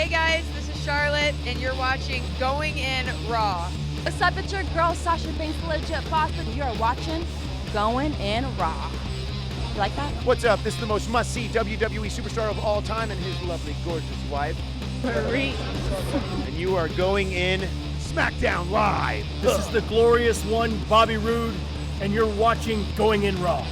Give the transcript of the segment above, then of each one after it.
Hey guys, this is Charlotte, and you're watching Going In Raw. What's up, it's your girl Sasha Banks, legit boss, and you're watching Going In Raw. You like that? What's up? This is the most must-see WWE superstar of all time and his lovely, gorgeous wife. Marie. And you are going in Smackdown Live. This is the glorious one, Bobby Roode, and you're watching Going In Raw.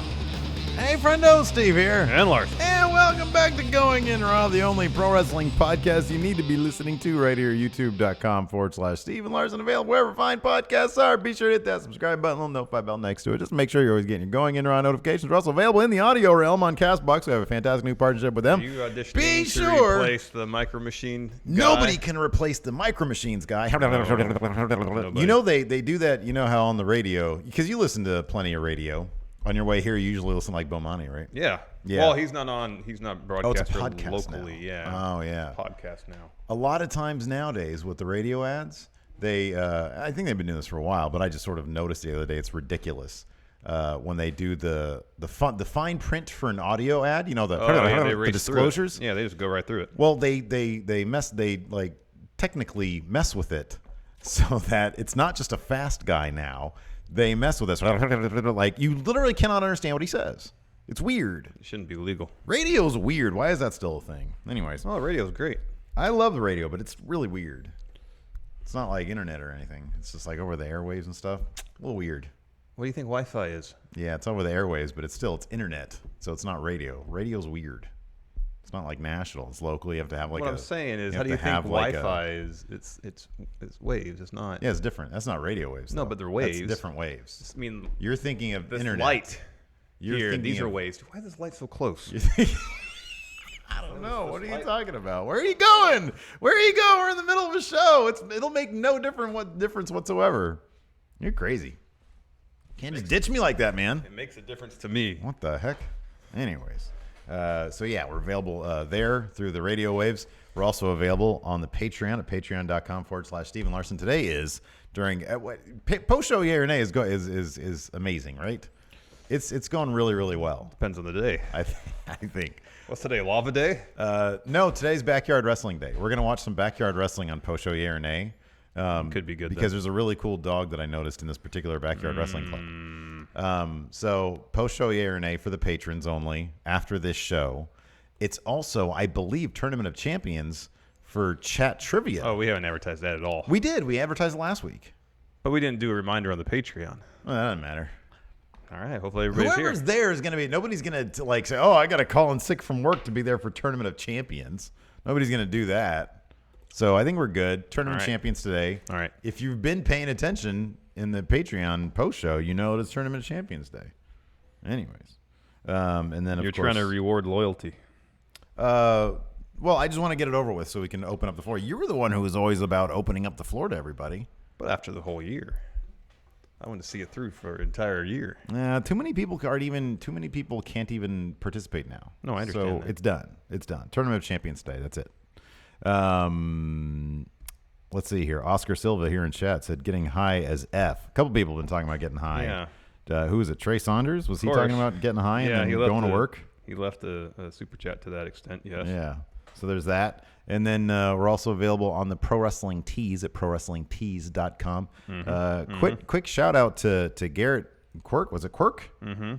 Hey, friendo, Steve here. And Larson. And welcome back to Going In Raw, the only pro wrestling podcast you need to be listening to right here, youtube.com/Steve and Larson, available wherever fine podcasts are. Be sure to hit that subscribe button, little notify bell next to it. Just make sure you're always getting your Going In Raw notifications. We're also available in the audio realm on CastBox. We have a fantastic new partnership with them. You auditioning Be to sure. replace the Micro Machine guy? Nobody can replace the Micro Machines guy. Nobody. You know they do that, you know how on the radio, because you listen to plenty of radio. On your way here, you usually listen like Bomani, right? Yeah. Yeah. Well, he's not broadcaster podcast locally. now. Yeah. Oh, yeah. Podcast now. A lot of times nowadays with the radio ads, they I think they've been doing this for a while, but I just sort of noticed the other day it's ridiculous when they do the fine print for an audio ad. You know the disclosures. Yeah, they just go right through it. Well, they technically mess with it so that it's not just a fast guy now. They mess with us. Like, you literally cannot understand what he says. It's weird. It shouldn't be legal. Radio's weird. Why is that still a thing? Anyways. Well, radio's great. I love the radio, but it's really weird. It's not like internet or anything. It's just like over the airwaves and stuff. A little weird. What do you think Wi-Fi is? Yeah, it's over the airwaves, but it's internet. So it's not radio. Radio's weird. It's not like national. It's local. You have to have like what I'm saying is, how do you think Wi-Fi is? It's waves. It's not. Yeah, it's different. That's not radio waves. No, though. but they're waves. That's different waves. I mean, you're thinking of this internet. light. You're here, thinking these are of, waves. Why is this light so close? I don't know. What are you talking about? Where are you going? Where are you going? We're in the middle of a show. It'll make no difference whatsoever. You're crazy. Can't just ditch me like that, man. It makes a difference to me. What the heck? Anyways. So yeah, we're available there through the radio waves. We're also available on the Patreon at patreon.com/Stephen Larson. Today is during post show yay or nay is amazing, right? It's going really, really well. Depends on the day. I think. What's today? Lava Day? No, today's Backyard Wrestling Day. We're gonna watch some Backyard Wrestling on post show yay or nay. Could be good because then. there's a really cool dog that I noticed in this particular Backyard Wrestling Club. So post-show yay or nay for the patrons only after this show. It's also, I believe, Tournament of Champions for chat trivia. Oh, we haven't advertised that at all. We did. We advertised last week. But we didn't do a reminder on the Patreon. Well, that doesn't matter. All right. Hopefully everybody's Whoever's here. there is going to be, nobody's going to like say, oh, I got to call in sick from work to be there for Tournament of Champions. Nobody's going to do that. So I think we're good. Tournament of Champions today. All right. If you've been paying attention in the Patreon post show, you know it's Tournament of Champions Day. Anyways, and then you're of course, trying to reward loyalty. Well, I just want to get it over with so we can open up the floor. You were the one who was always about opening up the floor to everybody. But after the whole year, I want to see it through for an entire year. Too many people can't even participate now. No, I understand. So that. it's done. It's done. Tournament of Champions Day. That's it. Let's see here. Oscar Silva here in chat said getting high as F. A couple people have been talking about getting high. Yeah. Who was it? Trey Saunders? Was he talking about getting high and then going to work? He left a super chat to that extent, yes. Yeah. So there's that. And then we're also available on the Pro Wrestling Tees at prowrestlingtees.com. Quick shout out to Garrett Quirk. Was it Quirk? Mm-hmm.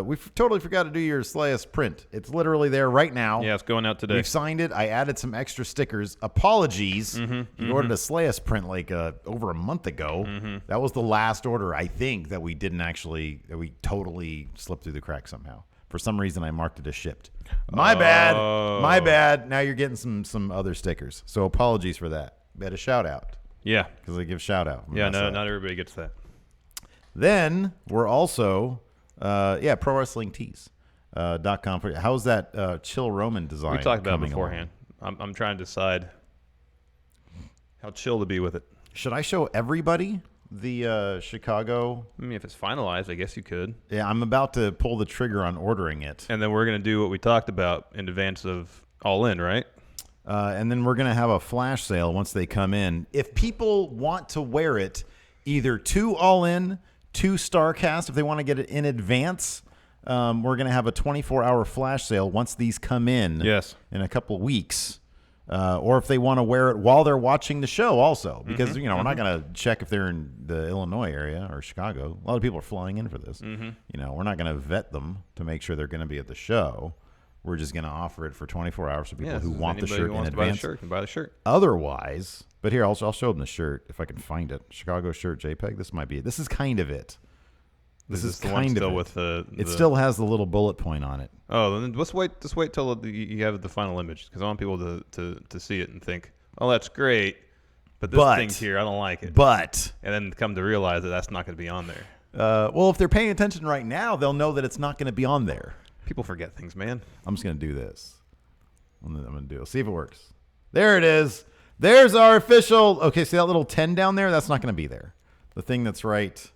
We totally forgot to do your Slayus print. It's literally there right now. Yeah, it's going out today. We've signed it. I added some extra stickers. Apologies. He ordered a Slayus print like over a month ago. That was the last order, I think, that we totally slipped through the cracks somehow. For some reason, I marked it as shipped. My bad. My bad. Now you're getting some other stickers. So apologies for that. We had a shout out. Yeah. Because I give shout out. Yeah, no, not everybody gets that. Then we're also... Pro Wrestling Tees.com. How's that Chill Roman design? We talked about it beforehand. I'm trying to decide how chill to be with it. Should I show everybody the Chicago? I mean, if it's finalized, I guess you could. Yeah, I'm about to pull the trigger on ordering it. And then we're going to do what we talked about in advance of All In, right? And then we're going to have a flash sale once they come in. If people want to wear it, either to All In, to StarCast, if they want to get it in advance, we're going to have a 24-hour flash sale once these come in. Yes. In a couple weeks. or if they want to wear it while they're watching the show also. Because, we're not going to check if they're in the Illinois area or Chicago. A lot of people are flying in for this. We're not going to vet them to make sure they're going to be at the show. We're just going to offer it for 24 hours for people who want the shirt in advance. Can buy the shirt. Otherwise, but here, I'll show them the shirt if I can find it. Chicago shirt JPEG. This might be it. This is kind of it. This is the one kind still of it. with the. It still has the little bullet point on it. Oh, then just wait till you have the final image, because I want people to see it and think, oh, that's great, but this thing's here, I don't like it. And then come to realize that that's not going to be on there. Well, if they're paying attention right now, they'll know that it's not going to be on there. People forget things, man. I'm just going to do this. I'm going to do it. See if it works. There it is. There's our official. Okay, see that little 10 down there? That's not going to be there. The thing that's right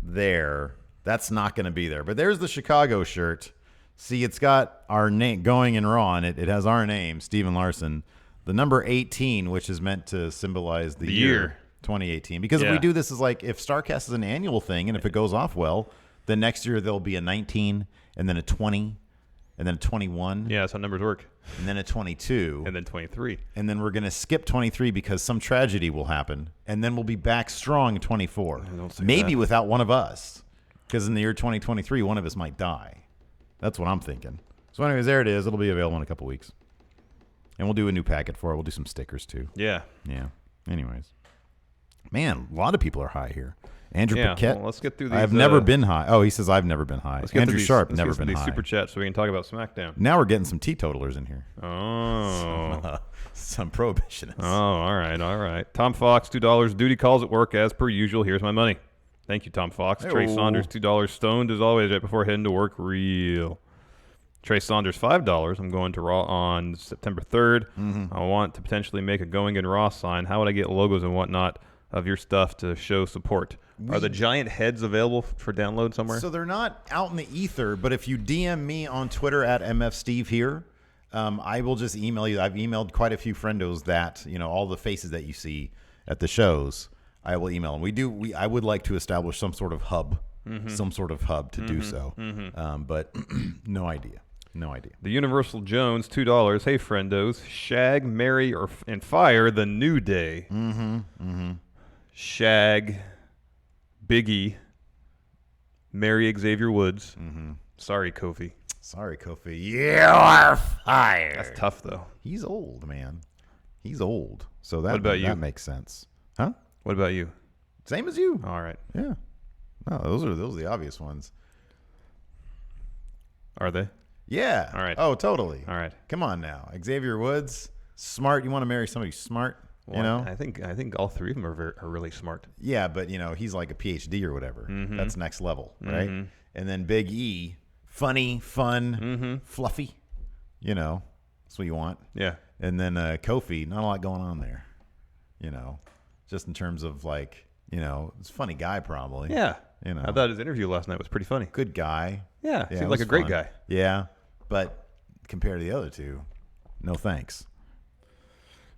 there, that's not going to be there. But there's the Chicago shirt. See, it's got our name going in Raw on it. It has our name, Steven Larson. The number 18, which is meant to symbolize the year 2018. Because if we do this as like, if StarCast is an annual thing, and if it goes off well, then next year there'll be a 19, and then a 20, and then a 21. Yeah, that's how numbers work. And then a 22. And then 23. And then we're going to skip 23 because some tragedy will happen. And then we'll be back strong in 24. Maybe without one of us. Because in the year 2023, one of us might die. That's what I'm thinking. So anyways, there it is. It'll be available in a couple weeks. And we'll do a new packet for it. We'll do some stickers too. Yeah. Yeah. Anyways. Man, a lot of people are high here. Andrew Paquette. Well, let's get through these. I've never been high. Oh, he says I've never been high. Andrew Sharp, never been high. Super chat so we can talk about SmackDown. Now we're getting some teetotalers in here. Oh. Some prohibitionists. Oh, all right. Tom Fox, $2. Duty calls at work as per usual. Here's my money. Thank you, Tom Fox. Hey-o. Trey Saunders, $2. Stoned as always right before heading to work. Real. Trey Saunders, $5. I'm going to Raw on September 3rd. I want to potentially make a Going in Raw sign. How would I get logos and whatnot of your stuff to show support? Are the giant heads available for download somewhere? So they're not out in the ether, but if you DM me on Twitter at MFSteve here, I will just email you. I've emailed quite a few friendos that, all the faces that you see at the shows, I will email them. I would like to establish some sort of hub, to do so. But no idea. The Universal Jones, $2. Hey, friendos. Shag, marry, and fire the New Day. Shag, Biggie, marry Xavier Woods. Sorry, Kofi. You are fired. That's tough, though. He's old, man. He's old. So that, What about you? That makes sense. Huh? What about you? Same as you. All right. Yeah. No, those are the obvious ones. Are they? Yeah. All right. Oh, totally. All right. Come on now. Xavier Woods, smart. You want to marry somebody smart, Well, I think all three of them are really smart. Yeah, but, he's like a PhD or whatever. That's next level, right? And then Big E, funny, fun, fluffy. That's what you want. Yeah. And then Kofi, not a lot going on there. Just in terms of it's a funny guy probably. Yeah. I thought his interview last night was pretty funny. Good guy. Yeah. it Seemed was like a great fun. guy. Yeah, but compared to the other two, no thanks.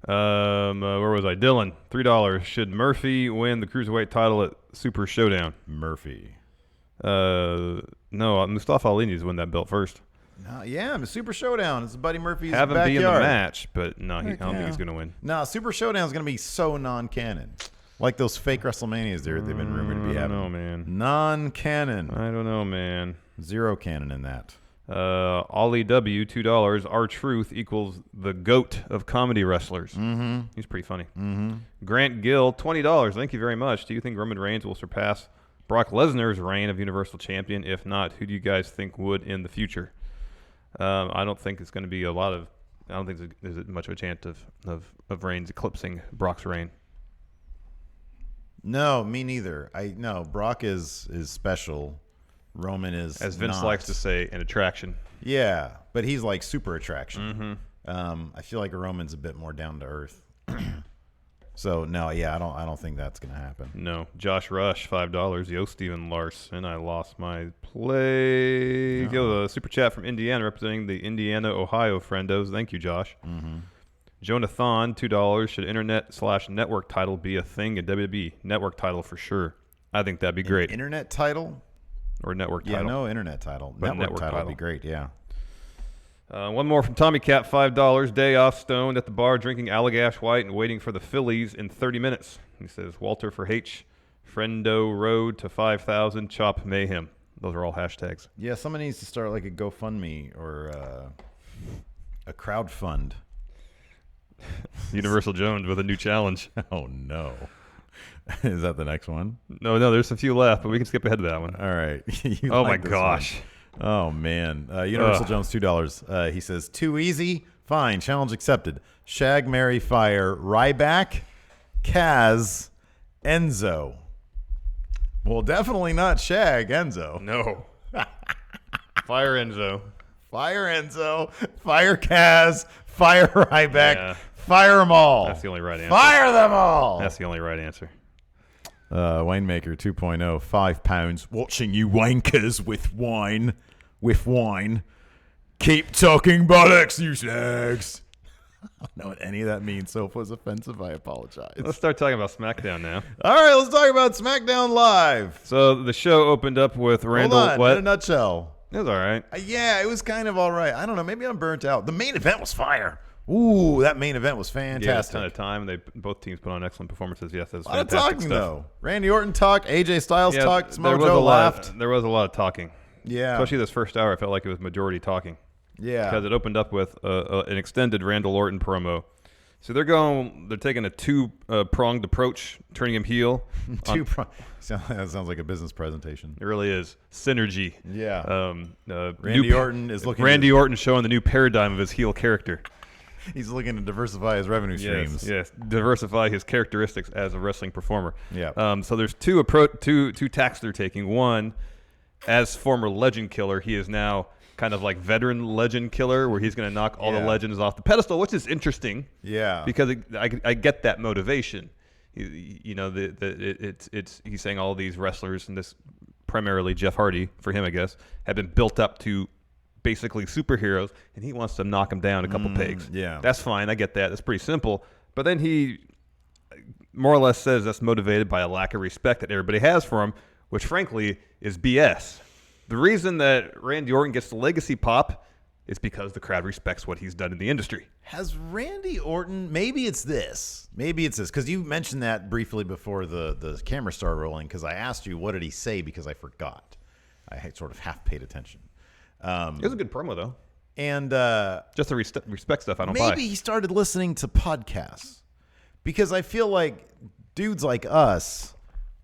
Where was I? Dylan, $3. Should Murphy win the Cruiserweight title at Super Showdown? Murphy. No, Mustafa Ali needs to win that belt first. Yeah, the Super Showdown. It's Buddy Murphy's Have him backyard. be in the match, but no, I don't think he's going to win. No, Super Showdown is going to be so non-canon. Like those fake WrestleManias they've been rumored to be having. I don't know, man. Non-canon. I don't know, man. Zero canon in that. Ollie W, $2. R-Truth equals the GOAT of comedy wrestlers. He's pretty funny. Grant Gill, $20. Thank you very much. Do you think Roman Reigns will surpass Brock Lesnar's reign of Universal Champion? If not, who do you guys think would in the future? I don't think it's going to be I don't think there's much of a chance of Reigns eclipsing Brock's reign. No, me neither. Brock is special. Roman is, as Vince not. likes to say, an attraction. Yeah, but he's like super attraction. I feel like Roman's a bit more down to earth. So no, yeah, I don't think that's gonna happen. No. Josh Rush, $5. Yo, Steven Larson. I lost my play. Yo, the super chat from Indiana, representing the Indiana, Ohio friendos. Thank you, Josh. Jonathan, $2. Should internet/network title be a thing at WWE? Network title for sure. I think that'd be great. Internet title or network title. Yeah, no internet title. But Network title would be great. Yeah. One more from Tommy Cat, $5. Day off, stoned at the bar, drinking Allagash White and waiting for the Phillies in 30 minutes. He says, Walter for H, Friendo Road to 5,000, Chop Mayhem. Those are all hashtags. Yeah, someone needs to start like a GoFundMe or a crowd fund. Universal Jones with a new challenge. Oh, no. Is that the next one? No, there's a few left, but we can skip ahead to that one. All right. Oh, my gosh. One. Oh, man. Universal Jones, $2. He says, too easy? Fine. Challenge accepted. Shag, marry, fire, Ryback, Kaz, Enzo. Well, definitely not Shag, Enzo. No. Fire Enzo. Fire Enzo. Fire Kaz. Fire Ryback. Yeah. Fire them all. That's the only right answer. Fire them all. That's the only right answer. Winemaker 2.0, £5. Watching you wankers with wine. Keep talking bollocks, you snags. I don't know what any of that means, so if it was offensive, I apologize. Let's start talking about SmackDown now. All right, let's talk about SmackDown Live. So the show opened up with Randall. Hold on, what? in a nutshell. It was all right. Yeah, it was kind of all right. I don't know, maybe I'm burnt out. The main event was fire. Ooh, that main event was fantastic. Yeah, a ton of time. Both teams put on excellent performances. Yes, that's a lot of fantastic talking, stuff. though. Randy Orton talked, AJ Styles talked, there was Samoa Joe laughed. There was a lot of talking. Yeah. Especially this first hour, I felt like it was majority talking. Yeah. Because it opened up with an extended Randall Orton promo. So they're taking a two-pronged approach, turning him heel. That sounds like a business presentation. It really is. Synergy. Yeah. Randy Orton is looking. Randy Orton showing the new paradigm of his heel character. He's looking to diversify his revenue streams. Yes, diversify his characteristics as a wrestling performer. Yeah. So there's two tacks they're taking. One, as former legend killer, he is now kind of like veteran legend killer, where he's going to knock all the legends off the pedestal, which is interesting. Yeah. Because I get that motivation. He's saying all these wrestlers, and this primarily Jeff Hardy for him, I guess, have been built up to basically superheroes, and he wants to knock them down a couple pegs. Yeah. That's fine. I get that. That's pretty simple. But then he more or less says that's motivated by a lack of respect that everybody has for him, which frankly is BS. The reason that Randy Orton gets the legacy pop is because the crowd respects what he's done in the industry. Has Randy Orton, maybe it's this, because you mentioned that briefly before the camera started rolling, because I asked you what did he say because I forgot. I had sort of half paid attention. It was a good promo, though. And just the respect stuff I don't maybe he started listening to podcasts, because I feel like dudes like us,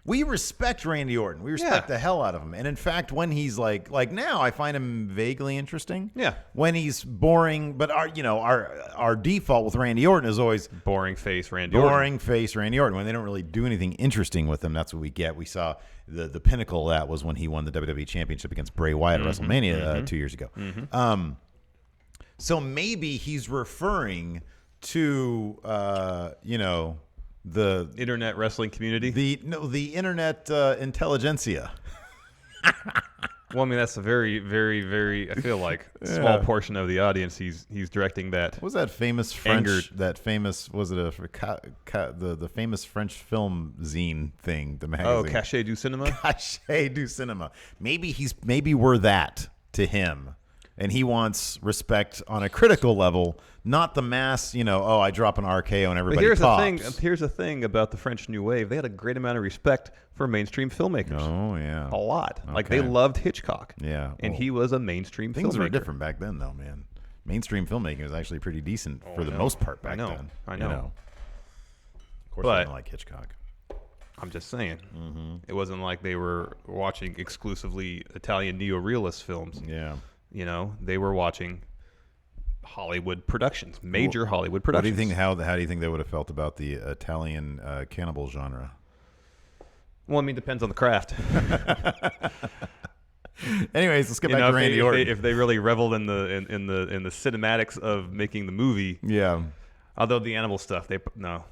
we respect Randy Orton. We respect the hell out of him. And in fact, when he's like now, I find him vaguely interesting. Yeah. When he's boring, but our default with Randy Orton is always boring face Randy Orton. When they don't really do anything interesting with him, that's what we get. We saw the pinnacle of that was when he won the WWE Championship against Bray Wyatt at WrestleMania 2 years ago. So maybe he's referring to the internet wrestling community. The internet intelligentsia. Well, I mean, that's a very, very, very, I feel like, small portion of the audience he's directing that. What was that famous French? That famous, was it the famous French film zine thing? The magazine. Oh, Cachet du Cinema. Cachet du Cinema. Maybe we're that to him, and he wants respect on a critical level, not the mass. I drop an RKO and everybody. But here's the thing about the French New Wave. They had a great amount of respect for mainstream filmmakers. Oh yeah, a lot. Okay. Like they loved Hitchcock. Yeah, and he was a mainstream filmmaker. Things were different back then, though, man. Mainstream filmmaking was actually pretty decent for the most part back then. I know. Of course, I didn't like Hitchcock. I'm just saying. It wasn't like they were watching exclusively Italian neo-realist films. Yeah. They were watching Hollywood productions, major Hollywood productions. What do you think? How do you think they would have felt about the Italian cannibal genre? Well, I mean, depends on the craft. Anyways, let's get back to Randy Orton. If they really reveled in the cinematics of making the movie, yeah. Although the animal stuff,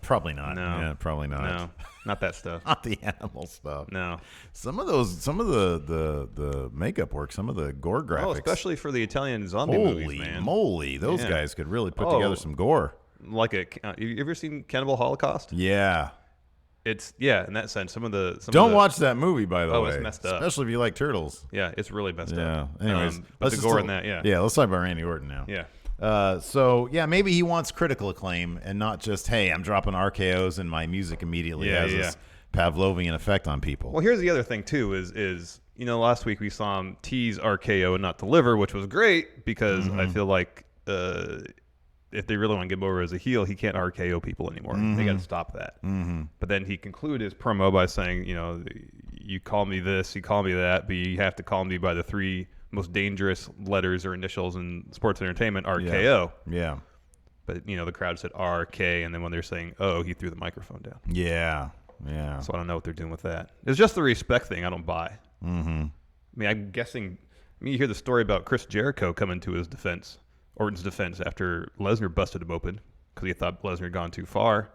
probably not. No, yeah, probably not. No, not that stuff. Not the animal stuff. No. Some of the makeup work, some of the gore graphics. Oh, especially for the Italian zombie movies, man. Holy moly, those guys could really put together some gore. Like you ever seen Cannibal Holocaust? Yeah. It's in that sense. Don't watch that movie, by the way. It's messed up. Especially if you like turtles. Yeah, it's really messed Yeah. up. Anyways, but the gore in that, Yeah, let's talk about Randy Orton now. Yeah. So maybe he wants critical acclaim and not just, hey, I'm dropping RKOs and my music immediately has this Pavlovian effect on people. Well, here's the other thing too: is last week we saw him tease RKO and not deliver, which was great because I feel like if they really want to get him over as a heel, he can't RKO people anymore. They got to stop that. But then he concluded his promo by saying, you call me this, you call me that, but you have to call me by the 3 most dangerous letters or initials in sports entertainment, RKO. Yeah. But, the crowd said RK, and then when they're saying, oh, he threw the microphone down. Yeah. So I don't know what they're doing with that. It's just the respect thing I don't buy. I mean, I'm guessing, you hear the story about Chris Jericho coming to Orton's defense after Lesnar busted him open because he thought Lesnar had gone too far.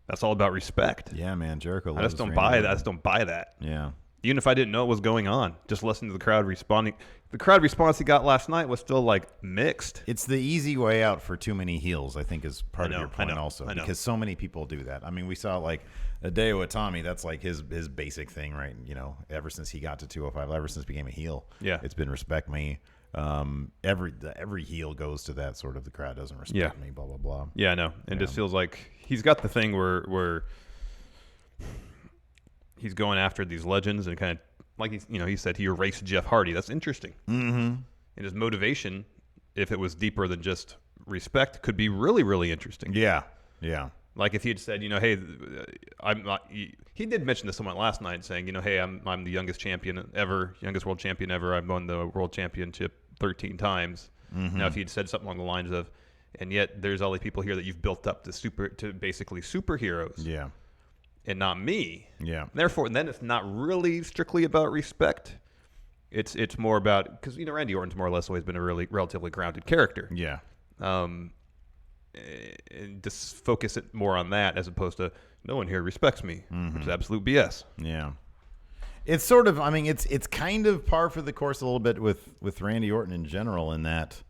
That's all about respect. Yeah, man, Jericho. I just don't buy that. I just don't buy that. Yeah. Even if I didn't know what was going on, just listen to the crowd responding. The crowd response he got last night was still mixed. It's the easy way out for too many heels, I think, is part of your point also. I know. Because so many people do that. I mean, we saw Hideo Itami, that's his basic thing, right? Ever since he got to 205, ever since he became a heel, it's been respect me. Every heel goes to that sort of, the crowd doesn't respect me, blah blah blah. Yeah, I know. And it just feels like he's got the thing where he's going after these legends and kind of like he said he erased Jeff Hardy. That's interesting. And his motivation, if it was deeper than just respect, could be really, really interesting. Yeah. Like if he had said, hey, I'm not. He did mention to someone last night saying, hey, I'm the youngest champion ever, youngest world champion ever. I've won the world championship 13 times. Now, if he had said something along the lines of, and yet there's all these people here that you've built up to basically superheroes. Yeah. And not me. Yeah. Therefore, then it's not really strictly about respect. It's more about, because Randy Orton's more or less always been a really relatively grounded character. Yeah. And just focus it more on that as opposed to no one here respects me, which is absolute BS. Yeah. It's sort of, it's kind of par for the course a little bit with Randy Orton in general, in that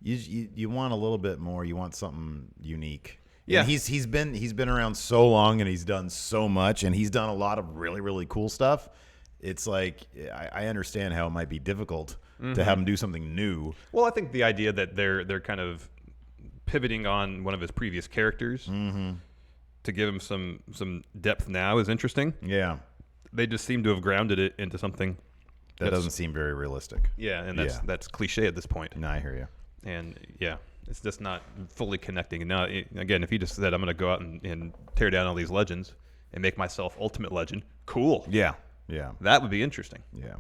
you want a little bit more. You want something unique. Yeah. And he's been around so long, and he's done so much, and he's done a lot of really, really cool stuff. It's like, I understand how it might be difficult to have him do something new. Well, I think the idea that they're kind of pivoting on one of his previous characters to give him some depth now is interesting. Yeah. They just seem to have grounded it into something That doesn't seem very realistic. Yeah, and that's cliche at this point. No, I hear you. And it's just not fully connecting. And now, again, if he just said, I'm going to go out and tear down all these legends and make myself ultimate legend, cool. Yeah. That would be interesting. Yeah.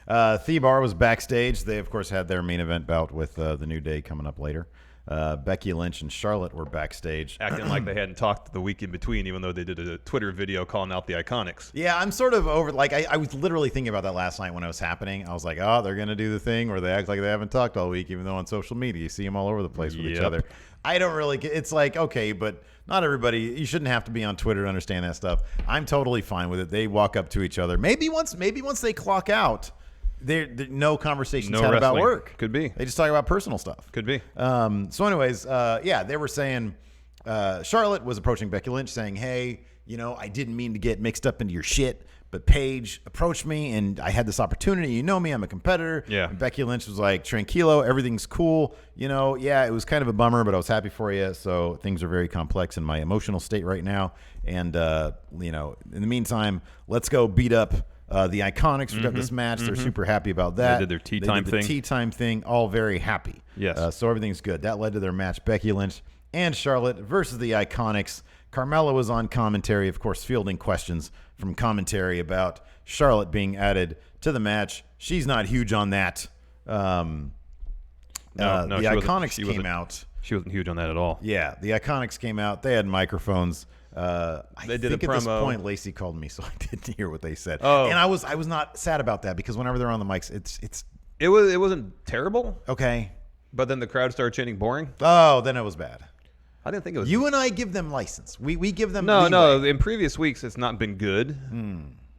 Thebar was backstage. They, of course, had their main event bout with the New Day coming up later. Becky Lynch and Charlotte were backstage. Acting like they hadn't talked the week in between, even though they did a Twitter video calling out the Iconics. Yeah, I'm sort of over, I was literally thinking about that last night when it was happening. I was like, oh, they're going to do the thing where they act like they haven't talked all week, even though on social media you see them all over the place with each other. I don't really get, it's like, okay, but not everybody, you shouldn't have to be on Twitter to understand that stuff. I'm totally fine with it. They walk up to each other. Maybe once they clock out, there no conversations had about work. Could be. They just talk about personal stuff. Could be. So anyways, they were saying Charlotte was approaching Becky Lynch saying, hey, I didn't mean to get mixed up into your shit, but Paige approached me and I had this opportunity. You know me, I'm a competitor. Yeah. And Becky Lynch was like, tranquilo, everything's cool. It was kind of a bummer, but I was happy for you. So things are very complex in my emotional state right now. And, in the meantime, let's go beat up the Iconics. We got this match. They're super happy about that. They did their tea time thing. All very happy. Yes. So everything's good. That led to their match, Becky Lynch and Charlotte versus the Iconics. Carmella was on commentary, of course, fielding questions from commentary about Charlotte being added to the match. She's not huge on that. The Iconics came out. She wasn't huge on that at all. Yeah, the Iconics came out. They had microphones. They did a promo. At this point, Lacey called me, so I didn't hear what they said. Oh. And I was not sad about that because whenever they're on the mics, it wasn't terrible. Okay. But then the crowd started chanting boring. Oh, then it was bad. I didn't think it was. You and I give them license. We give them No. leeway. In previous weeks, it's not been good.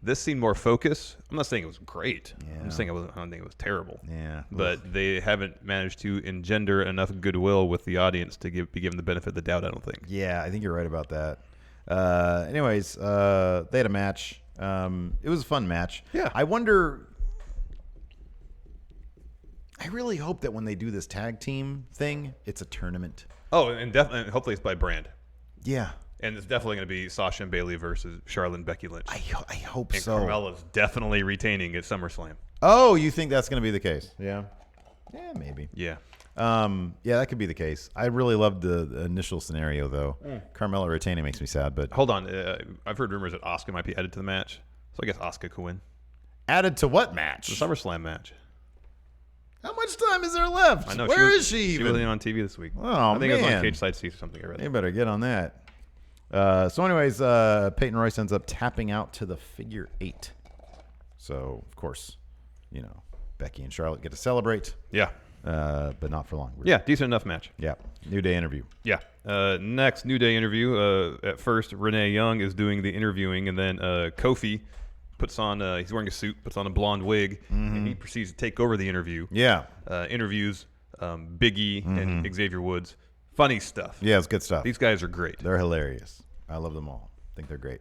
This seemed more focused. I'm not saying it was great. Yeah. I'm saying I don't think it was terrible. Yeah. But they haven't managed to engender enough goodwill with the audience to be given the benefit of the doubt, I don't think. Yeah, I think you're right about that. Anyways, they had a match. It was a fun match. Yeah. I wonder. I really hope that when they do this tag team thing, it's a tournament. Oh, and definitely, hopefully it's by brand. Yeah. And it's definitely going to be Sasha and Bailey versus Charlotte and Becky Lynch. I hope and so. Carmella's definitely retaining at SummerSlam. Oh, you think that's going to be the case? Yeah. Yeah, maybe. Yeah. Yeah, that could be the case. I really loved the initial scenario, though. Carmella retaining makes me sad, but Hold on. I've heard rumors that Asuka might be added to the match. So I guess Asuka could win. added to what match? The SummerSlam match. How much time is there left? I know. Where is she She even? wasn't on TV this week. Oh, I think it was on man. Cage Side Seats or something. I read. They better get on that. So anyways, Peyton Royce ends up tapping out to the figure 8. So, of course, Becky and Charlotte get to celebrate, Yeah. but not for long. Yeah. Decent enough match. Yeah. New Day interview. Yeah. Next New Day interview. At first, Renee Young is doing the interviewing, and then Kofi puts on. He's wearing a suit, puts on a blonde wig, and he proceeds to take over the interview. Yeah. Interviews Big E and Xavier Woods. Funny stuff. Yeah, it's good stuff. These guys are great. They're hilarious. I love them all. I think they're great.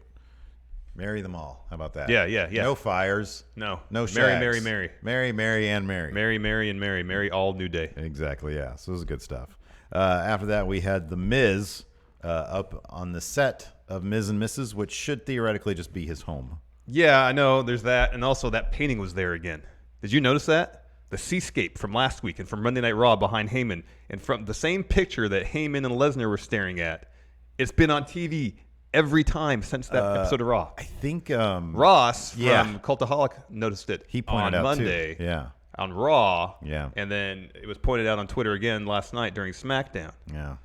Marry them all. How about that? Yeah, yeah, yeah. No fires. No. No Mary, shags. Mary, Mary. Mary, Mary, and Mary. Mary, Mary, and Mary. Mary all New Day. Exactly, yeah. So this is good stuff. After that, we had The Miz up on the set of Miz and Mrs., which should theoretically just be his home. Yeah, I know. There's that. And also that painting was there again. Did you notice that? The seascape from last week and from Monday Night Raw behind Heyman. And from the same picture that Heyman and Lesnar were staring at. It's been on TV every time since that episode of Raw. I think Ross yeah. from Cultaholic noticed it he pointed on out Monday. too. Yeah. On Raw. Yeah. And then it was pointed out on Twitter again last night during SmackDown. Yeah.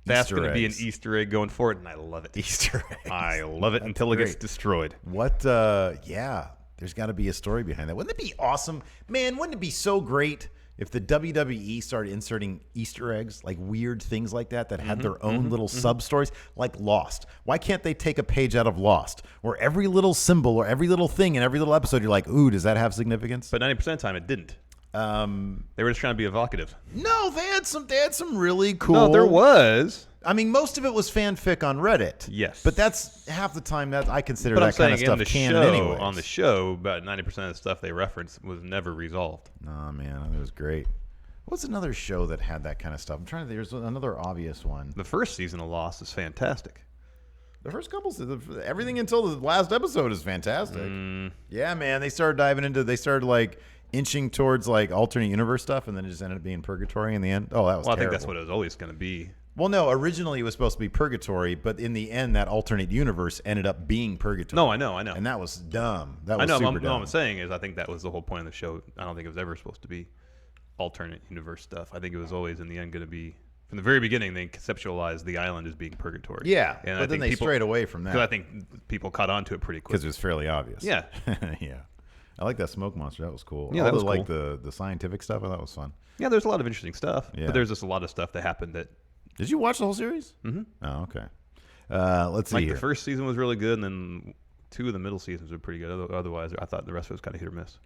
That's Easter going to be an eggs. Easter egg going forward, and I love it. Easter eggs. I love it until it gets great. destroyed. What yeah, there's got to be a story behind that. Wouldn't it be awesome? Man, wouldn't it be so great if the WWE started inserting Easter eggs, like weird things like that had their own little sub-stories, like Lost? Why can't they take a page out of Lost, where every little symbol or every little thing in every little episode, you're like, ooh, does that have significance? But 90% of the time, it didn't. They were just trying to be evocative. No, they had some really cool. No, there was. I mean, most of it was fanfic on Reddit. Yes. But that's half the time that I consider But that I'm kind of saying stuff in the canon show, anyway. on the show, about 90% of the stuff they referenced was never resolved. Oh, man, it was great. What's another show that had that kind of stuff? I'm trying to think. There's another obvious one. The first season of Lost is fantastic. The first couple, everything until the last episode is fantastic. Yeah, man, they started like inching towards like alternate universe stuff, and then it just ended up being purgatory in the end. Oh, that was Well, I terrible. think that's what it was always going to be. Well, no, originally it was supposed to be purgatory, but in the end, that alternate universe ended up being purgatory. No, I know. And that was dumb. That I was know. super What dumb. I'm saying is I think that was the whole point of the show. I don't think it was ever supposed to be alternate universe stuff. I think it was always in the end going to be, from the very beginning, they conceptualized the island as being purgatory. Yeah, and but then they strayed away from that. Because I think people caught on to it pretty quick. Because it was fairly obvious. Yeah. Yeah. I like that smoke monster. That was cool. Yeah, that was like cool. the scientific stuff. I thought was fun. Yeah, there's a lot of interesting stuff. Yeah. But there's just a lot of stuff that happened that, Did you watch the whole series? Mm-hmm. Oh, okay. Let's see like here. the first season was really good, and then 2 of the middle seasons were pretty good. Otherwise, I thought the rest of it was kind of hit or miss.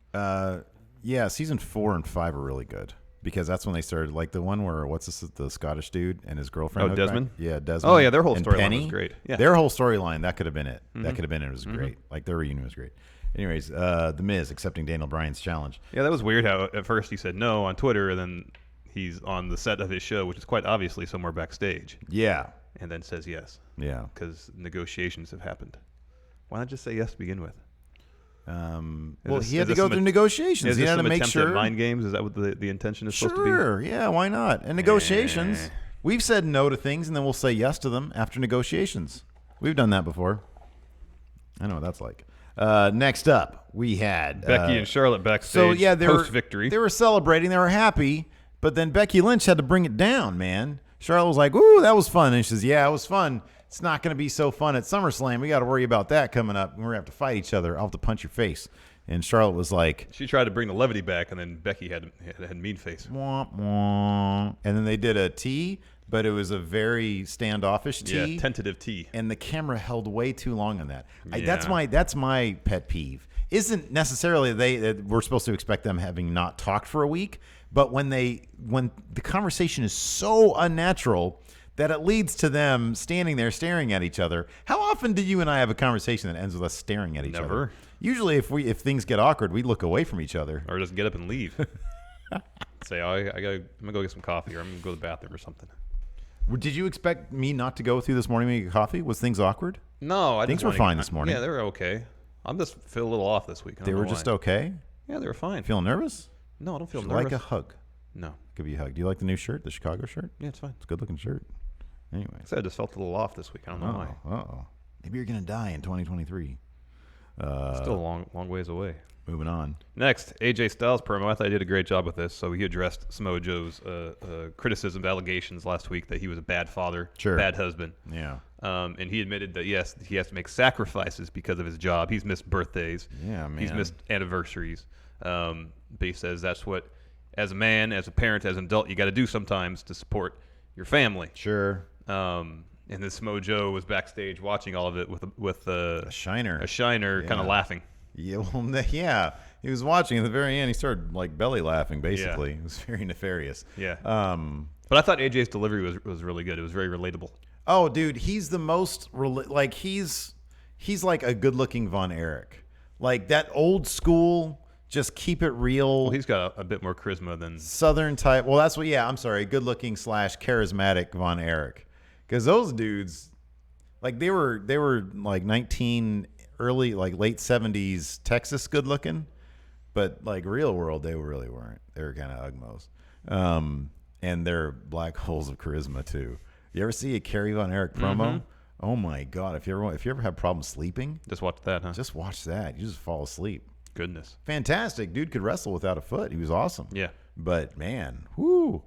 Yeah, season 4 and 5 are really good because that's when they started. Like the one where the Scottish dude and his girlfriend. Oh, hooked back? Desmond? Yeah, Desmond. Oh, yeah, their whole and storyline Penny. was great. Yeah. Their whole storyline, that could have been it. That could have been it. It was great. Like their reunion was great. Anyways, The Miz accepting Daniel Bryan's challenge. Yeah, that was weird how at first he said no on Twitter, and then he's on the set of his show, which is quite obviously somewhere backstage, Yeah. and then says yes Yeah. because negotiations have happened. Why not just say yes to begin with? Well, this- he had is to this go some through at- negotiations. Is He this had to some make attempt sure. at mind games? Is that what the intention is supposed to be? Sure. Yeah. Why not? And negotiations. We've said no to things, and then we'll say yes to them after negotiations. We've done that before. I know what that's like. Next up, we had Becky and Charlotte backstage. So yeah, post victory. They were celebrating. They were happy, but then Becky Lynch had to bring it down. Man, Charlotte was like, "Ooh, that was fun," and she says, "Yeah, it was fun. It's not going to be so fun at SummerSlam. We got to worry about that coming up. We're going to have to fight each other. I'll have to punch your face." And Charlotte was like, She tried to bring the levity back, and then Becky had mean face. "Womp womp," and then they did a tea, but it was a very standoffish tea. Yeah, tentative tea. And the camera held way too long on that. Yeah. That's my pet peeve. Isn't necessarily that we're supposed to expect them having not talked for a week, but when the conversation is so unnatural that it leads to them standing there staring at each other. How often do you and I have a conversation that ends with us staring at each other? Never. Usually, if things get awkward, we look away from each other. Or just get up and leave. Say, I'm gonna go get some coffee, or I'm gonna go to the bathroom or something. Did you expect me not to go through this morning and get coffee? Was things awkward? No, Things were fine this morning. Yeah, they were okay. I'm just feel a little off this week. They were just okay? Yeah, they were fine. Feeling nervous? No, I don't feel Would you nervous. like a hug? No. Give you a hug. Do you like the new shirt, the Chicago shirt? Yeah, it's fine. It's a good-looking shirt. Anyway. I said I just felt a little off this week. I don't know why. Uh-oh. Maybe you're going to die in 2023. Still a long ways away. Moving on. Next, AJ Styles promo. I thought he did a great job with this. So he addressed Samoa Joe's criticism, allegations last week that he was a bad father, bad husband. Yeah. And he admitted that, yes, he has to make sacrifices because of his job. He's missed birthdays. Yeah, man. He's missed anniversaries. But he says that's what, as a man, as a parent, as an adult, you got to do sometimes to support your family. Sure. And then Samoa Joe was backstage watching all of it with a shiner. A shiner kind of laughing. Yeah, well, yeah. He was watching at the very end. He started like belly laughing, basically. Yeah. It was very nefarious. Yeah. But I thought AJ's delivery was really good. It was very relatable. Oh, dude, he's the most like he's like a good-looking Von Erich. Like that old school, just keep it real. Well, he's got a bit more charisma than Southern type. Well, that's what. Yeah, I'm sorry, good-looking / charismatic Von Erich. Because those dudes, like they were like early late 70s Texas good looking, but like real world they really weren't. They were kind of ugmos, and they're black holes of charisma too. You ever see a Kerry Von Erich promo? Mm-hmm. Oh my God! If you ever have problems sleeping, just watch that, huh? Just watch that. You just fall asleep. Goodness, fantastic dude. Could wrestle without a foot. He was awesome. Yeah, but man, whoo.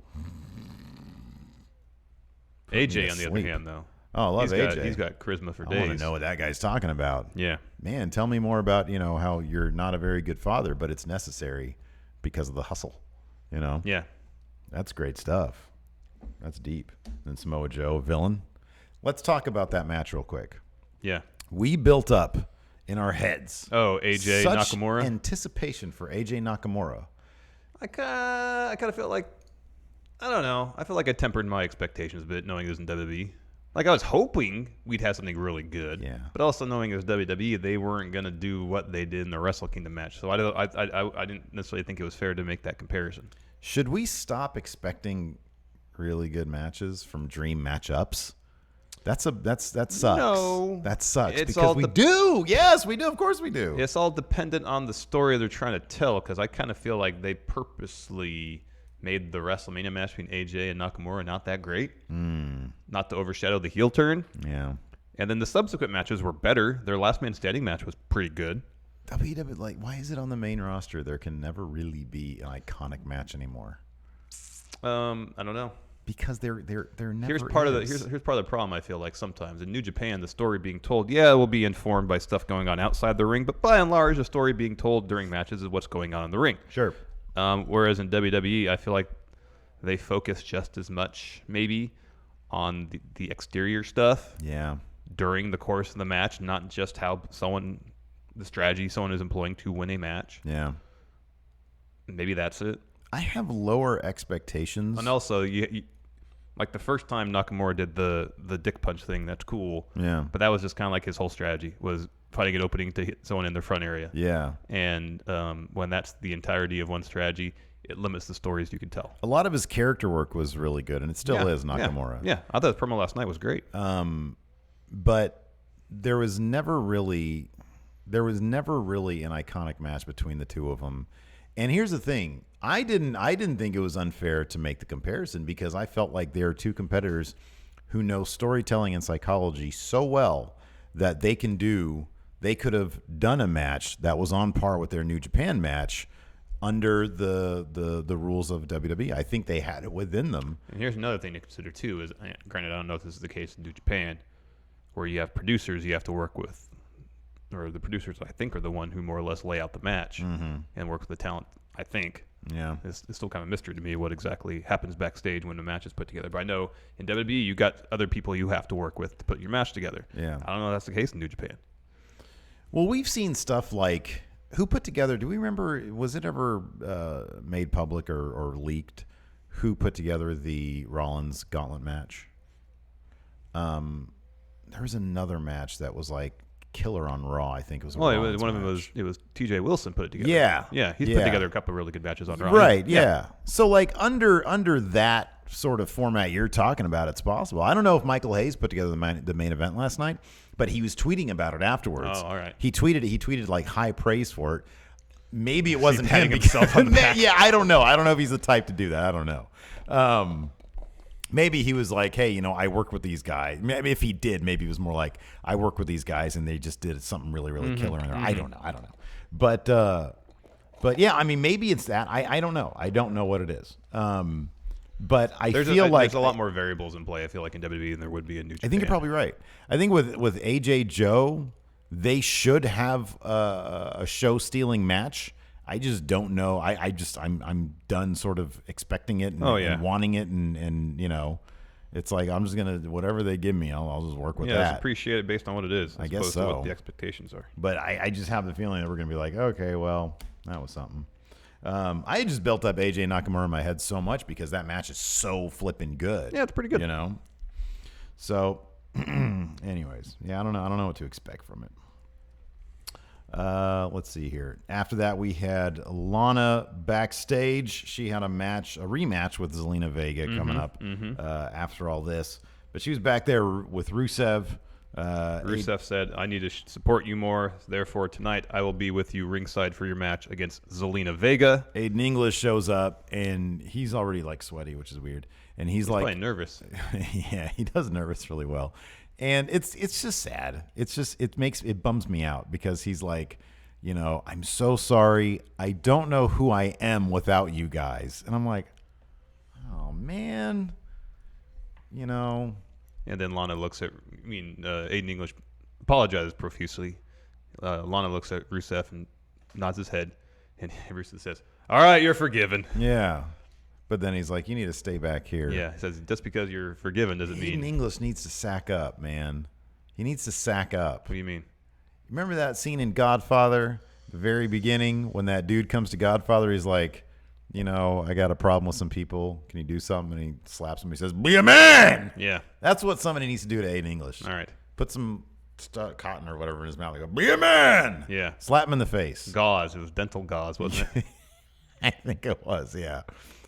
AJ on the other hand, though. Oh, I love AJ. He's got charisma for days. I want to know what that guy's talking about. Yeah. Man, tell me more about, how you're not a very good father, but it's necessary because of the hustle, Yeah. That's great stuff. That's deep. And Samoa Joe, villain. Let's talk about that match real quick. Yeah. We built up in our heads. Oh, AJ such Nakamura? Anticipation for AJ Nakamura. I kind of felt like, I don't know. I feel like I tempered my expectations a bit knowing it was in WWE. Like I was hoping we'd have something really good. Yeah. But also knowing it was WWE, they weren't going to do what they did in the Wrestle Kingdom match. So I didn't necessarily think it was fair to make that comparison. Should we stop expecting really good matches from dream matchups? That sucks. No. That sucks It's because we do. Yes, we do. Of course we do. It's all dependent on the story they're trying to tell because I kind of feel like they purposely made the WrestleMania match between AJ and Nakamura not that great. Not to overshadow the heel turn. Yeah. And then the subsequent matches were better. Their last man standing match was pretty good. WWE, why is it on the main roster there can never really be an iconic match anymore? I don't know. Because there never here's part of the problem I feel like sometimes in New Japan the story being told will be informed by stuff going on outside the ring, but by and large the story being told during matches is what's going on in the ring. Sure. Whereas in WWE I feel like they focus just as much maybe on the exterior stuff. Yeah. During the course of the match, not just how the strategy someone is employing to win a match. Yeah. Maybe that's it. I have lower expectations. And also, you like the first time Nakamura did the dick punch thing, that's cool. Yeah. But that was just kind of like his whole strategy was finding an opening to hit someone in their front area. Yeah. And when that's the entirety of one strategy, it limits the stories you can tell. A lot of his character work was really good, and it still is Nakamura. Yeah. I thought his promo last night was great. But there was never really an iconic match between the two of them. And here's the thing. I didn't think it was unfair to make the comparison because I felt like there are two competitors who know storytelling and psychology so well that they could have done a match that was on par with their New Japan match under the rules of WWE. I think they had it within them. And here's another thing to consider too is, granted, I don't know if this is the case in New Japan, where you have producers you have to work with, or the producers I think are the one who more or less lay out the match and work with the talent. I think. Yeah. It's still kind of a mystery to me what exactly happens backstage when the match is put together. But I know in WWE you got other people you have to work with to put your match together. Yeah. I don't know if that's the case in New Japan. Well, we've seen stuff like who put together. Do we remember? Was it ever made public or leaked? Who put together the Rollins Gauntlet match? There was another match that was like killer on Raw. I think it was. One of them was T.J. Wilson put it together. Yeah, he's put together a couple of really good matches on Raw. Right. Yeah. So like under that sort of format you're talking about, it's possible. I don't know if Michael Hayes put together the main event last night, but he was tweeting about it afterwards. Oh, all right. He tweeted like high praise for it. Maybe it wasn't him. Himself on the back. Yeah, I don't know. I don't know if he's the type to do that. I don't know. Maybe he was like, hey, I work with these guys. Maybe if he did, maybe it was more like, I work with these guys and they just did something really, really killer in there. I don't know. But yeah, I mean, maybe it's that. I don't know. I don't know what it is. But there's a lot more variables in play, I feel like, in WWE than there would be in New Japan. I think you're probably right. I think with AJ Joe, they should have a show-stealing match. I just don't know. I'm done sort of expecting it and wanting it and it's like I'm just gonna whatever they give me, I'll just work with that. Yeah, just appreciate it based on what it is. I guess opposed so. to what the expectations are. But I just have the feeling that we're gonna be like, okay, well, that was something. I just built up AJ Nakamura in my head so much because that match is so flipping good. Yeah, it's pretty good. So, anyways, yeah, I don't know what to expect from it. Let's see here. After that, we had Lana backstage. She had a rematch with Zelina Vega coming up after all this. But she was back there with Rusev. Rusev said, I need to support you more. Therefore, tonight I will be with you ringside for your match against Zelina Vega. Aiden English shows up, and he's already like sweaty, which is weird. And he's like probably nervous. Yeah, he does nervous really well. And it's just sad. It bums me out because he's like, I'm so sorry. I don't know who I am without you guys. And I'm like, oh man, And then Lana looks at, Aiden English apologizes profusely. Lana looks at Rusev and nods his head, and Rusev says, all right, you're forgiven. Yeah. But then he's like, you need to stay back here. Yeah, he says, just because you're forgiven doesn't mean... Aiden English needs to sack up, man. He needs to sack up. What do you mean? Remember that scene in Godfather, the very beginning, when that dude comes to Godfather, he's like, I got a problem with some people. Can you do something? And he slaps him. He says, be a man! Yeah. That's what somebody needs to do to Aiden English. All right. Put some cotton or whatever in his mouth. They go, be a man! Yeah. Slap him in the face. Gauze. It was dental gauze, wasn't it? I think it was, yeah.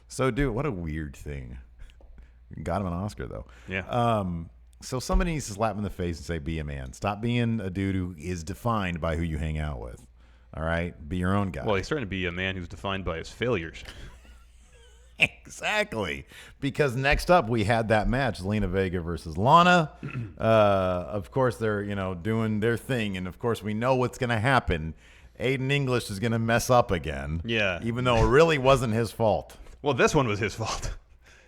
So, dude, what a weird thing. Got him an Oscar, though. Yeah. So somebody needs to slap him in the face and say, be a man. Stop being a dude who is defined by who you hang out with. All right? Be your own guy. Well, he's starting to be a man who's defined by his failures. Exactly. Because next up, we had that match, Zelina Vega versus Lana. Of course, they're, doing their thing. And, of course, we know what's going to happen. Aiden English is going to mess up again. Yeah. Even though it really wasn't his fault. Well, this one was his fault.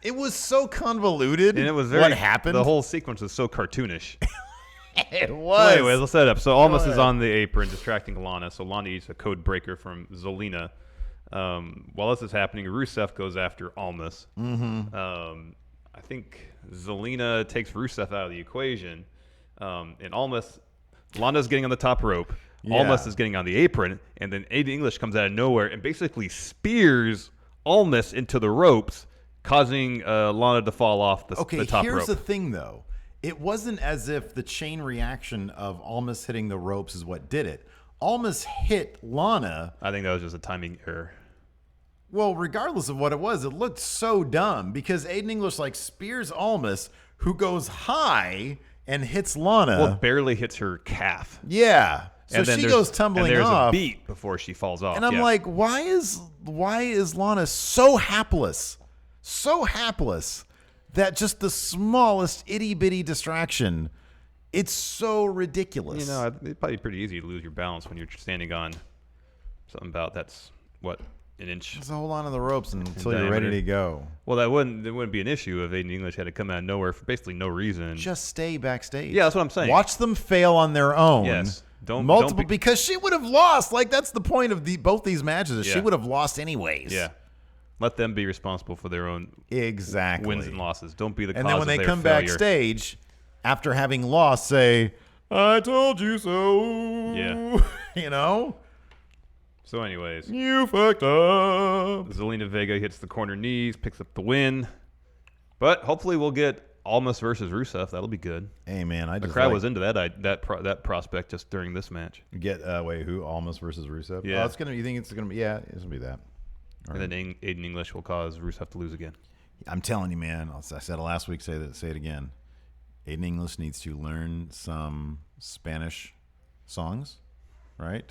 It was so convoluted. And it was what happened. The whole sequence was so cartoonish. It was. So anyways, let's set up. So Almas is on the apron distracting Lana. So Lana eats a code breaker from Zelina. While this is happening, Rusev goes after Almas. I think Zelina takes Rusev out of the equation. And Almas, Lana's getting on the top rope. Yeah. Almas is getting on the apron. And then Aiden English comes out of nowhere and basically spears Almas into the ropes, causing Lana to fall off the top rope. Okay, here's the thing, though. It wasn't as if the chain reaction of Almas hitting the ropes is what did it. Almas hit Lana. I think that was just a timing error. Well, regardless of what it was, it looked so dumb because Aiden English spears Almas, who goes high and hits Lana. Well, barely hits her calf. Yeah. So she goes tumbling and there's off. A beat before she falls off. And I'm like, why is Lana so hapless that just the smallest itty bitty distraction, it's so ridiculous. It'd probably be pretty easy to lose your balance when you're standing on something about that's what, an inch. Just hold on to the ropes until you're ready to go. Well, that wouldn't be an issue if Aiden English had to come out of nowhere for basically no reason. Just stay backstage. Yeah, that's what I'm saying. Watch them fail on their own. Yes. Don't because she would have lost. That's the point of both these matches. She would have lost anyways. Yeah. Let them be responsible for their own wins and losses. Don't be the cause of their failure. And then when they come backstage after having lost, say, "I told you so." Yeah. So anyways, you fucked up. Zelina Vega hits the corner knees, picks up the win. But hopefully we'll get Almas versus Rusev. That'll be good. Hey man, I The just crowd like, was into that prospect just during this match. get wait, who? Almas versus Rusev? Yeah. Oh, it's gonna. You think it's gonna be? Yeah, it's gonna be that. And then Aiden English will cause Rusev to lose again. I'm telling you, man. I said it last week. Say it again. Aiden English needs to learn some Spanish songs, right?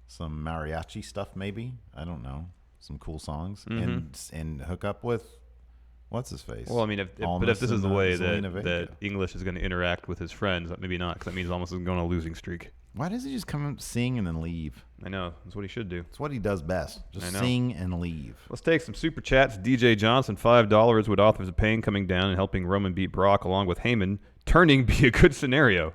Some mariachi stuff, maybe. I don't know. Some cool songs, and hook up with what's his face. Well, I mean, if this is the way that English is going to interact with his friends, maybe not, because that means Almas is going on a losing streak. Why does he just come up, sing, and then leave? I know. That's what he should do. It's what he does best. Just sing and leave. Let's take some super chats. DJ Johnson, $5. Would Authors of Pain coming down and helping Roman beat Brock along with Heyman turning be a good scenario?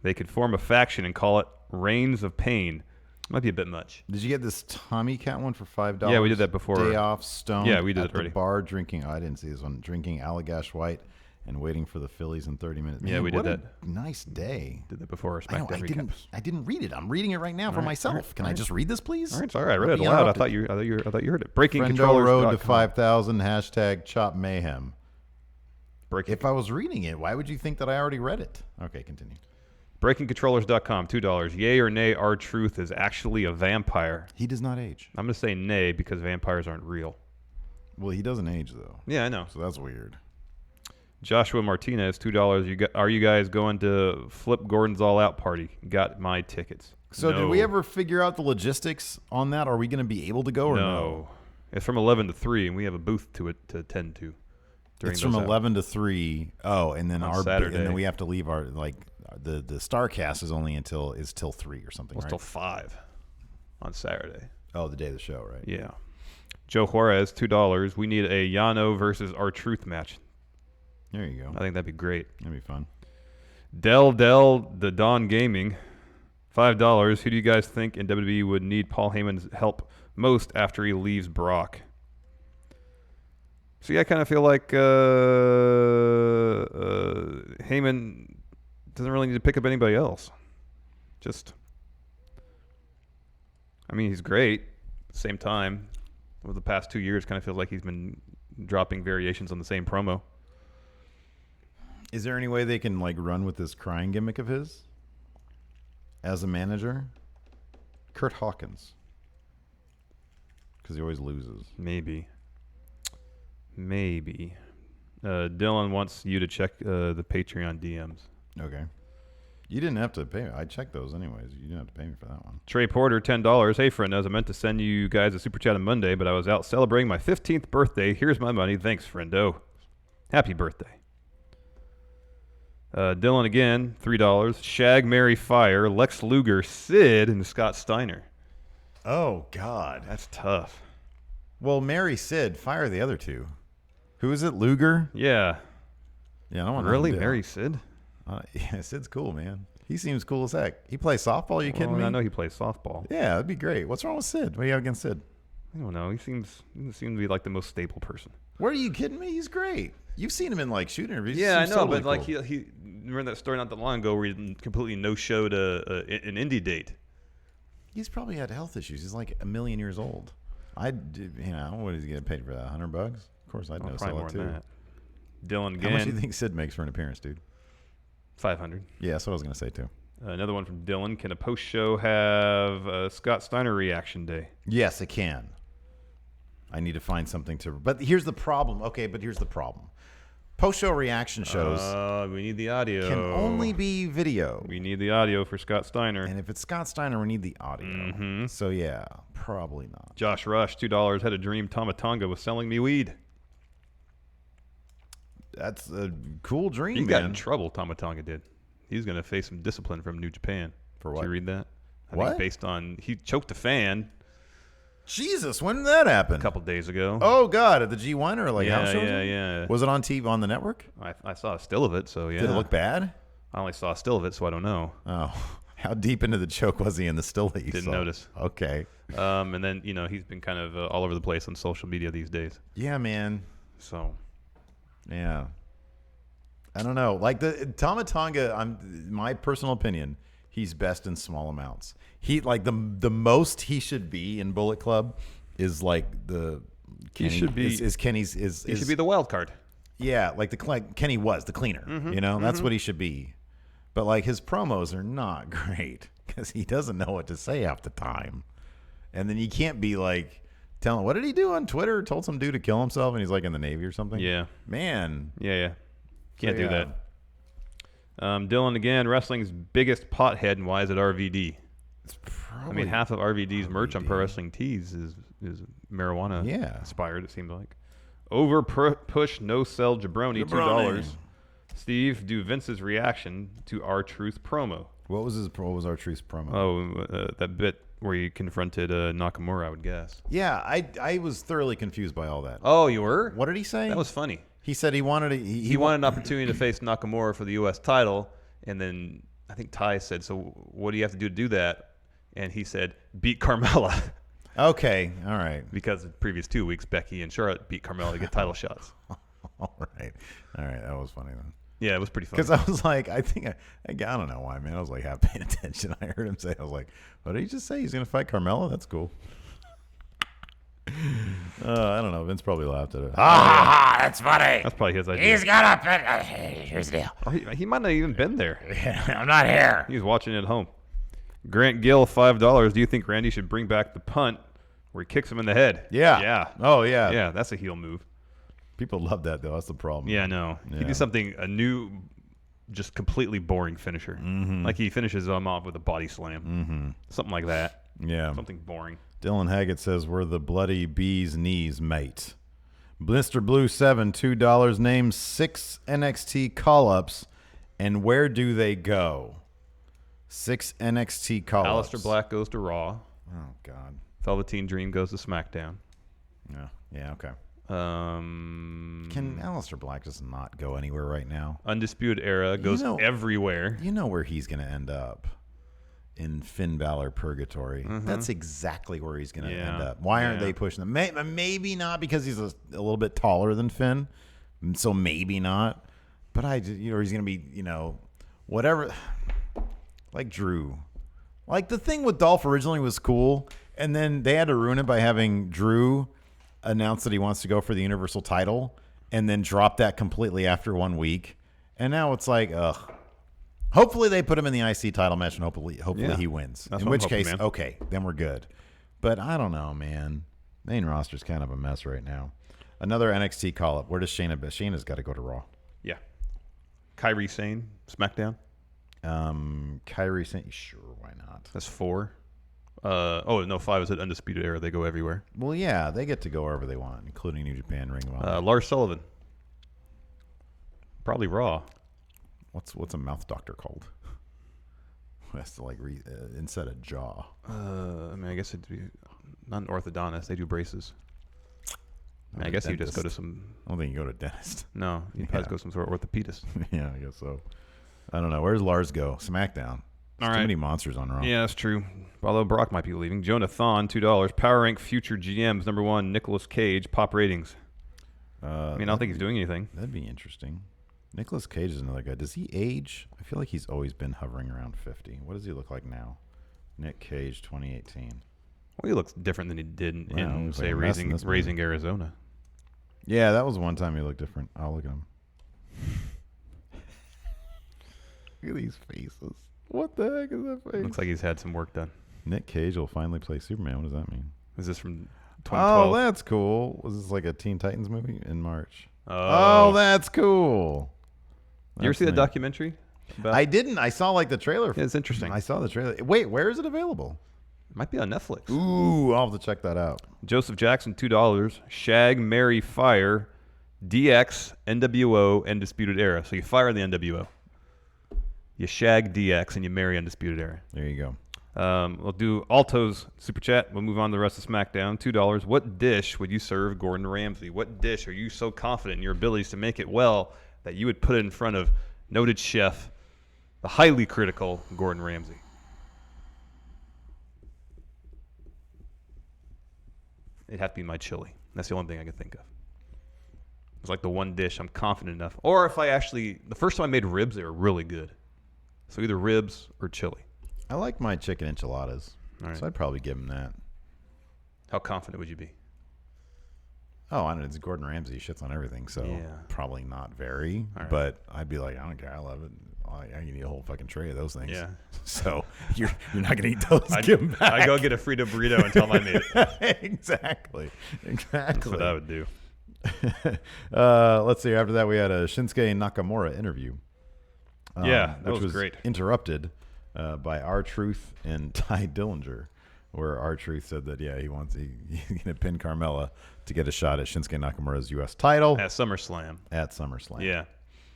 They could form a faction and call it Reigns of Pain. Might be a bit much. Did you get this Tommy Cat one for $5? Yeah, we did that before. Day off, stoned. Yeah, we did at it already. the bar drinking. Oh, I didn't see this one. Drinking Allagash White and waiting for the Phillies in 30 minutes. Yeah, Man, we did what that. A nice day. Did that before our I know, SmackDown recaps. I didn't read it. I'm reading it right now for myself. Can I just read this, please? All right, sorry. I read it aloud. I thought you heard it. Breaking Friendo controllers. Road to 5,000. Hashtag Chop Mayhem. Breaking. If I was reading it, why would you think that I already read it? Okay, continue. BreakingControllers.com, $2. Yay or nay, R-Truth is actually a vampire. He does not age. I'm going to say nay because vampires aren't real. Well, he doesn't age, though. Yeah, I know. So that's weird. Joshua Martinez, $2. Are you guys going to Flip Gordon's All Out party? Got my tickets. So No. did we ever figure out the logistics on that? Are we going to be able to go or no? It's from 11 to 3, and we have a booth to attend to. It's from 11 to 3. Oh, and then On Saturday. and then we have to leave our the Starcast is only till 3 or something, Well, right? till 5 on Saturday. Oh, the day of the show, right? Yeah. Joe Juarez, $2. We need a Yano versus R-Truth match. There you go. I think that'd be great. That'd be fun. Dell, the Dawn Gaming, $5. Who do you guys think in WWE would need Paul Heyman's help most after he leaves Brock? See, I kind of feel like Heyman doesn't really need to pick up anybody else. I mean, he's great. At the same time, over the past 2 years, kind of feels like he's been dropping variations on the same promo. Is there any way they can run with this crying gimmick of his as a manager? Kurt Hawkins, because he always loses. Maybe. Dylan wants you to check the Patreon DMs. Okay. You didn't have to pay. I checked those anyways. You didn't have to pay me for that one. Trey Porter, $10. Hey, friend, I meant to send you guys a super chat on Monday, but I was out celebrating my 15th birthday. Here's my money. Thanks, friendo. Happy birthday. Dylan again, $3. Shag, Mary, Fire, Lex Luger, Sid, and Scott Steiner. Oh, God. That's tough. Well, Mary, Sid, fire the other two. Who is it? Luger? Yeah. Yeah, I don't want Really? to Mary Sid? Yeah, Sid's cool, man. He seems cool as heck. He plays softball. Are you kidding me? I know he plays softball. Yeah, that'd be great. What's wrong with Sid? What do you have against Sid? I don't know. He seems to be like the most stable person. What are you kidding me? He's great. You've seen him in shoot interviews. Yeah, I He know, seems but totally cool. he remember that story not that long ago where he completely no-showed an indie date. He's probably had health issues. He's like a million years old. What is he getting paid for that? $100? Of course, I'd know Probably sell more it too. than that. Dylan again. How much do you think Sid makes for an appearance, dude? $500. Yeah, that's what I was gonna say too. Another one from Dylan. Can a post show have Scott Steiner reaction day? Yes, it can. I need to find something to. But here's the problem. Okay, but here's the problem. Post-show reaction shows We need the audio. can only be video. We need the audio for Scott Steiner. And if it's Scott Steiner, we need the audio. Mm-hmm. So yeah, probably not. Josh Rush, $2. Had a dream Tomatonga was selling me weed. That's a cool dream, He man. got in trouble, Tomatonga did. He's going to face some discipline from New Japan. For what? Did you read that? I What? think based on, he choked a fan Jesus, when did that happen? a couple days ago. Oh God, at the G1 or house shows? Yeah. Was it on TV on the network? I saw a still of it, so yeah. Did it look bad? I only saw a still of it, so I don't know. Oh, how deep into the choke was he in the still that you Didn't saw? notice. Okay. And then, he's been kind of all over the place on social media these days. Yeah, man. So, Yeah. I don't know. Like the Tomatonga, my personal opinion, he's best in small amounts. He the most he should be in Bullet Club is like the He should be- is Kenny's he should be the wild card. Yeah, like Kenny was the cleaner. You know, that's what he should be. But like his promos are not great because he doesn't know what to say half the time. And then you can't be like telling, what did he do on Twitter? Told some dude to kill himself and he's like in the Navy or something. Yeah. Man. Yeah. Can't do that. Dylan again, wrestling's biggest pothead, and why is it RVD? It's probably I mean, half of RVD's merch on Pro Wrestling Tees is marijuana inspired, it seems like. Push no sell jabroni, $2. Steve, do Vince's reaction to R-Truth promo. What was R-Truth's promo? Oh, that bit where he confronted Nakamura, I would guess. Yeah, I was thoroughly confused by all that. Oh, you were? What did he say? That was funny. He said he wanted he wanted an opportunity to face Nakamura for the U.S. title, and then I think Ty said, so what do you have to do that? And he said, beat Carmella. Okay, all right. Because the previous 2 weeks, Becky and Charlotte beat Carmella to get title shots. All right. That was funny then. Yeah, it was pretty funny. Because I was like, I don't know why, man. I was like half paying attention. I heard him say, I was like, what did he just say? He's going to fight Carmella? That's cool. I don't know. Vince probably laughed at it. That's funny. That's probably his idea. He's got a here's the deal. Or he might not have even been there. I'm not here. He was watching it at home. Grant Gill, $5. Do you think Randy should bring back the punt where he kicks him in the head? Yeah. Yeah. Oh, yeah. Yeah, that's a heel move. People love that, though. That's the problem. Yeah, no. Yeah. He did something, a new, just completely boring finisher. Like he finishes them off with a body slam. Something like that. Yeah. Something boring. Dylan Haggett says, we're the bloody bee's knees, mate. Blister Blue 7, $2. Name 6 NXT call-ups, and where do they go? 6 NXT call-ups. Aleister Black goes to Raw. Oh, God. Velveteen Dream goes to SmackDown. Yeah, okay. Can Aleister Black just not go anywhere right now? Undisputed Era goes everywhere. You know where he's going to end up. In Finn Balor Purgatory. That's exactly where he's going to end up. Why aren't they pushing him? Maybe not because he's a little bit taller than Finn. So maybe not. But he's going to be, whatever. Like Drew. Like the thing with Dolph originally was cool. And then they had to ruin it by having Drew announce that he wants to go for the Universal title and then drop that completely after 1 week. And now it's like, ugh. Hopefully they put him in the IC title match and hopefully he wins. That's in what which I'm hoping, case, man. okay, then we're good. But I don't know, man. Main roster's kind of a mess right now. Another NXT call-up. Where does Shayna be? Shayna's got to go to Raw. Yeah. Kairi Sane, SmackDown. Kairi Sane, sure, why not? That's 4. 5 is at Undisputed Era. They go everywhere. Well, yeah, they get to go wherever they want, including New Japan, Ring of Honor. Lars Sullivan. Probably Raw. What's a mouth doctor called? Who has to instead of jaw? I guess it'd be not an orthodontist. They do braces. I guess you just go to some. I don't think you go to a dentist. No, you probably go to some sort of orthopedist. Yeah, I guess so. I don't know. Where's Lars go? SmackDown. There's too many monsters on Raw. Yeah, that's true. Although Brock might be leaving. Jonathan, $2. Power rank future GMs. Number 1, Nicolas Cage. Pop ratings. I don't think he's doing anything. That'd be interesting. Nicolas Cage is another guy. Does he age? I feel like he's always been hovering around 50. What does he look like now? Nick Cage, 2018. Well, he looks different than he did in looks say, like a mess in this Raising Arizona. Yeah, that was one time he looked different. I'll look at him. Look at these faces. What the heck is that face? Looks like he's had some work done. Nick Cage will finally play Superman. What does that mean? Is this from 2012? Oh, that's cool. Was this like a Teen Titans movie in March? Oh, that's cool. You ever see the documentary? I didn't. I saw the trailer. Yeah, it's interesting. I saw the trailer. Wait, where is it available? It might be on Netflix. Ooh, I'll have to check that out. Joseph Jackson, $2. Shag, Marry, Fire, DX, NWO, Undisputed Era. So you fire the NWO. You shag DX and you marry Undisputed Era. There you go. We'll do Alto's Super Chat. We'll move on to the rest of SmackDown. $2. What dish would you serve Gordon Ramsay? What dish are you so confident in your abilities to make it well that you would put it in front of noted chef, the highly critical Gordon Ramsay? It'd have to be my chili. That's the only thing I could think of. It's like the one dish I'm confident enough. Or if the first time I made ribs, they were really good. So either ribs or chili. I like my chicken enchiladas, All right. so I'd probably give him that. How confident would you be? Oh, I know it's Gordon Ramsay. Shits on everything, so Yeah. probably not very. All right. But I'd be like, I don't care. I love it. I can eat a whole fucking tray of those things. Yeah. So you're not gonna eat those. Give them back. I go get a Frito burrito and tell them I made it. Exactly. That's what I would do. Let's see. After that, we had a Shinsuke Nakamura interview. Yeah, that which was great. Interrupted by R-Truth and Ty Dillinger, where R-Truth said that he's gonna pin Carmella to get a shot at Shinsuke Nakamura's U.S. title At SummerSlam. Yeah.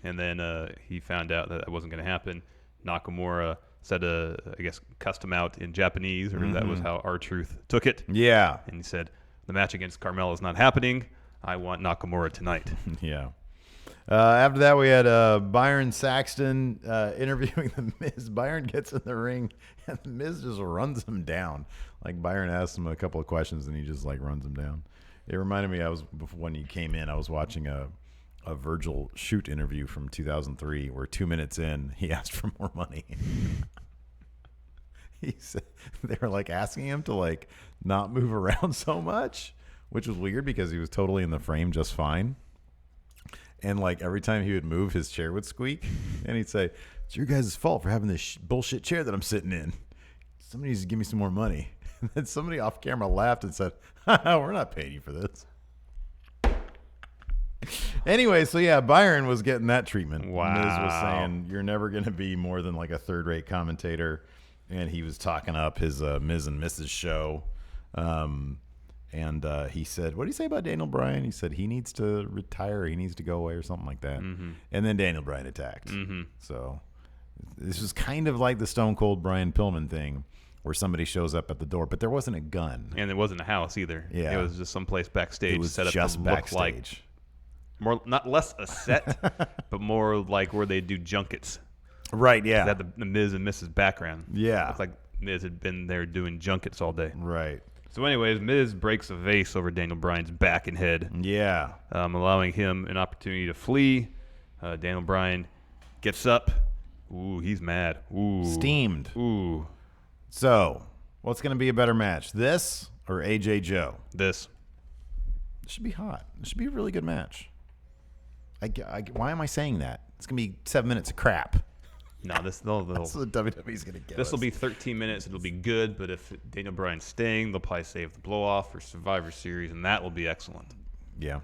And then he found out that wasn't going to happen. Nakamura said, I guess, cussed him out in Japanese, or that was how R-Truth took it. Yeah. And he said, the match against Carmella is not happening. I want Nakamura tonight. Yeah. After that, we had Byron Saxton interviewing The Miz. Byron gets in the ring, and The Miz just runs him down. Like, Byron asks him a couple of questions, and he just, like, runs him down. It reminded me, when he came in, I was watching a Virgil Shoot interview from 2003, where 2 minutes in, he asked for more money. He said they were, like, asking him to, like, not move around so much, which was weird because he was totally in the frame just fine. And, like, every time he would move, his chair would squeak. And he'd say, it's your guys' fault for having this bullshit chair that I'm sitting in. Somebody needs to give me some more money. And then somebody off camera laughed and said, we're not paying you for this. Anyway, so, yeah, Byron was getting that treatment. Wow. Miz was saying, you're never going to be more than, like, a third-rate commentator. And he was talking up his Ms. and Mrs. show. And he said, what did he say about Daniel Bryan? He said he needs to retire. He needs to go away or something like that. Mm-hmm. And then Daniel Bryan attacked. Mm-hmm. So this was kind of like the Stone Cold Brian Pillman thing where somebody shows up at the door, but there wasn't a gun. And it wasn't a house either. Yeah. It was just someplace backstage It was set up just to backstage. look like less a set, but more like where they do junkets. Right, yeah. It had the Miz and Mrs. background. Yeah. Looked like Miz had been there doing junkets all day. Right. So anyways, Miz breaks a vase over Daniel Bryan's back and head, Yeah. allowing him an opportunity to flee. Daniel Bryan gets up. Ooh, he's mad. Ooh. Steamed. Ooh. So, what's going to be a better match, this or AJ Joe? This. It should be hot. It should be a really good match. Why am I saying that? It's going to be 7 minutes of crap. No, That's what WWE's going to get This will us. be 13 minutes. It'll be good, but if Daniel Bryan's staying, they'll probably save the blow-off for Survivor Series, and that will be excellent. Yeah.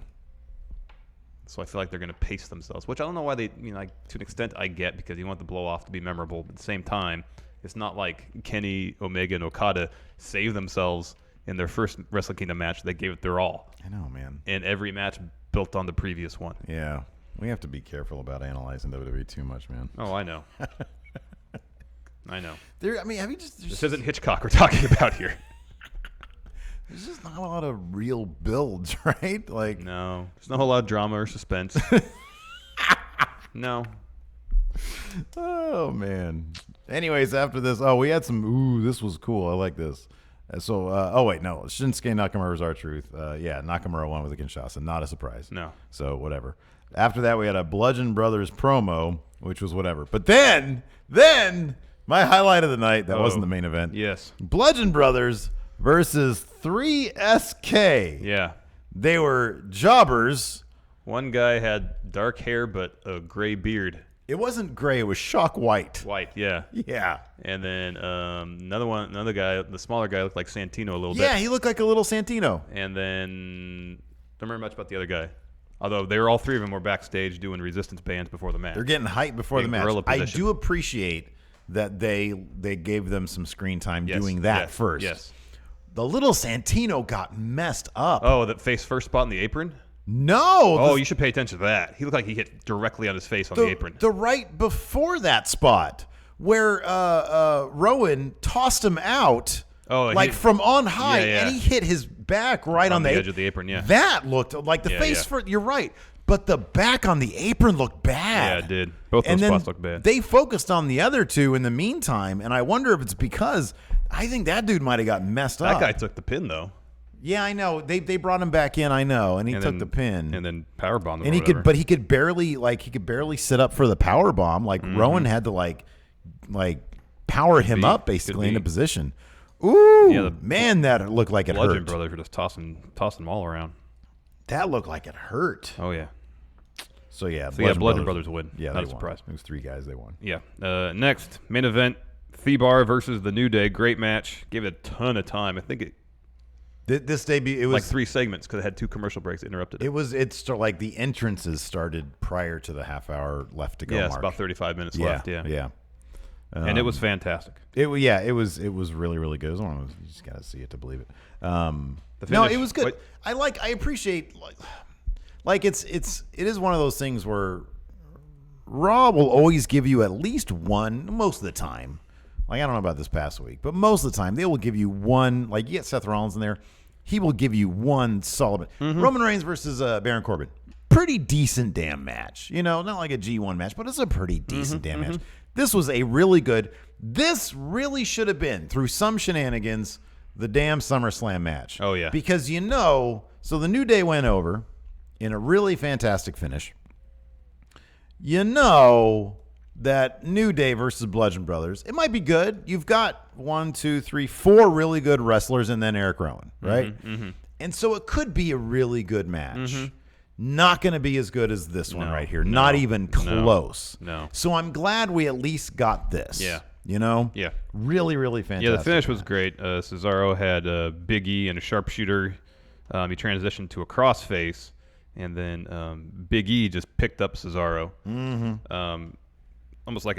So I feel like they're going to pace themselves, which I don't know why they, like, to an extent I get, because you want the blow-off to be memorable, but at the same time, it's not like Kenny, Omega, and Okada saved themselves in their first Wrestle Kingdom match. They gave it their all. I know, man. And every match built on the previous one. Yeah. We have to be careful about analyzing WWE too much, man. Oh, I know. I know. Have you just... This isn't Hitchcock we're talking about here. There's just not a lot of real builds, right? Like, No. There's not a whole lot of drama or suspense. No. oh, man. Anyways, after this, we had some, this was cool. I like this. So, Shinsuke Nakamura's R-Truth. Nakamura won with a Kinshasa. Not a surprise. No. So, whatever. After that, we had a Bludgeon Brothers promo, which was whatever. But then, my highlight of the night, that wasn't the main event. Yes. Bludgeon Brothers versus 3SK. Yeah. They were jobbers. One guy had dark hair but a gray beard. It wasn't gray. It was shock white. White, yeah. Yeah. And then another guy, the smaller guy, looked like Santino a little bit. Yeah, he looked like a little Santino. And then don't remember much about the other guy. Although they were all three of them were backstage doing resistance bands before the match. They're getting hyped before the match. Gorilla I position. do appreciate that they gave them some screen time doing that first. Yes. The little Santino got messed up. Oh, that face first spot in the apron? No. Oh, you should pay attention to that. He looked like he hit directly on his face on the apron. The right before that spot where Rowan tossed him out from on high, and he hit his back right on the edge of the apron, yeah. That looked like the face for, you're right, but the back on the apron looked bad. Yeah, it did. Both those spots looked bad. They focused on the other two in the meantime, and I wonder if it's because I think that dude might have got messed up. That guy took the pin, though. Yeah, I know. They brought him back in, I know, and he took the pin. And then powerbombed him. And he could barely sit up for the power bomb. Like Rowan had to like power him up basically into position. Ooh, man, that looked like it hurt. Bludgeon Brothers were just tossing them all around. That looked like it hurt. Oh, yeah. So, yeah. Bludgeon Brothers win. Yeah, Not they a surprise. Won. It was 3 guys. They won. Yeah. Next, main event, Thebar versus The New Day. Great match. Gave it a ton of time. I think it This debut, it was like 3 segments because it had 2 commercial breaks that interrupted it. It's like the entrances started prior to the half hour left to go. Yeah, it's mark. about 35 minutes left. Yeah. Yeah. And it was fantastic. It was really, really good. It was one of those, you just got to see it to believe it. No, finish- it was good. Wait. I appreciate like it is one of those things where Raw will always give you at least one, most of the time. Like, I don't know about this past week, but most of the time they will give you one. Like, you get Seth Rollins in there, he will give you one solid. Roman Reigns versus Baron Corbin, pretty decent damn match. You know, not like a G1 match, but it's a pretty decent damn match. This was a really good. This really should have been, through some shenanigans, the damn SummerSlam match. Oh, yeah. Because so the New Day went over in a really fantastic finish. That New Day versus Bludgeon Brothers, it might be good. You've got 1, 2, 3, 4 really good wrestlers and then Eric Rowan, right? And so it could be a really good match. Not going to be as good as this one right here. Not even close. No. So I'm glad we at least got this. Yeah. Yeah. Really, really fantastic. Yeah, the finish was great. Cesaro had Big E and a sharpshooter. He transitioned to a crossface, and then Big E just picked up Cesaro. Almost like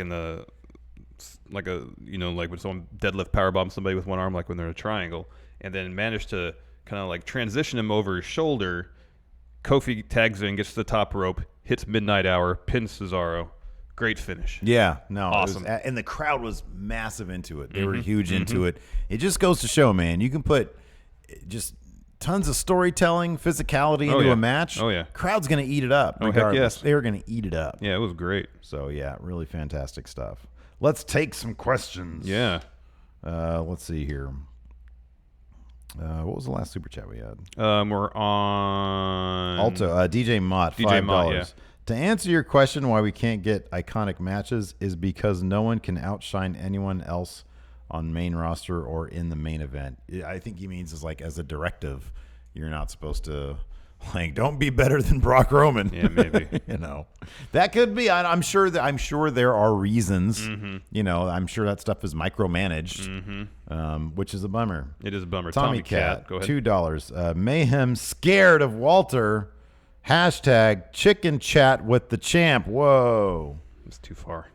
like when someone deadlift powerbomb somebody with one arm, like when they're in a triangle, and then managed to kind of like transition him over his shoulder. Kofi tags in, gets to the top rope, hits Midnight Hour, pins Cesaro. Great finish. Yeah, no, Awesome. And the crowd was massive into it. They were huge into it. It just goes to show, man, you can put just tons of storytelling, physicality into a match. Oh, yeah. Crowd's going to eat it up. Oh, heck regardless. yes. They were going to eat it up. Yeah, it was great. So, yeah, really fantastic stuff. Let's take some questions. Yeah. Let's see here. What was the last super chat we had? We're on Alto, DJ Mott, $5. DJ Mott, yeah. To answer your question, why we can't get iconic matches is because no one can outshine anyone else on main roster or in the main event. I think he means is like as a directive, you're not supposed to don't be better than Brock Roman. Yeah, maybe. That could be. I'm sure there are reasons. I'm sure that stuff is micromanaged, which is a bummer. It is a bummer. Tommy Cat, go ahead. $2. Mayhem scared of Walter. # chicken chat with the champ. Whoa. It's too far.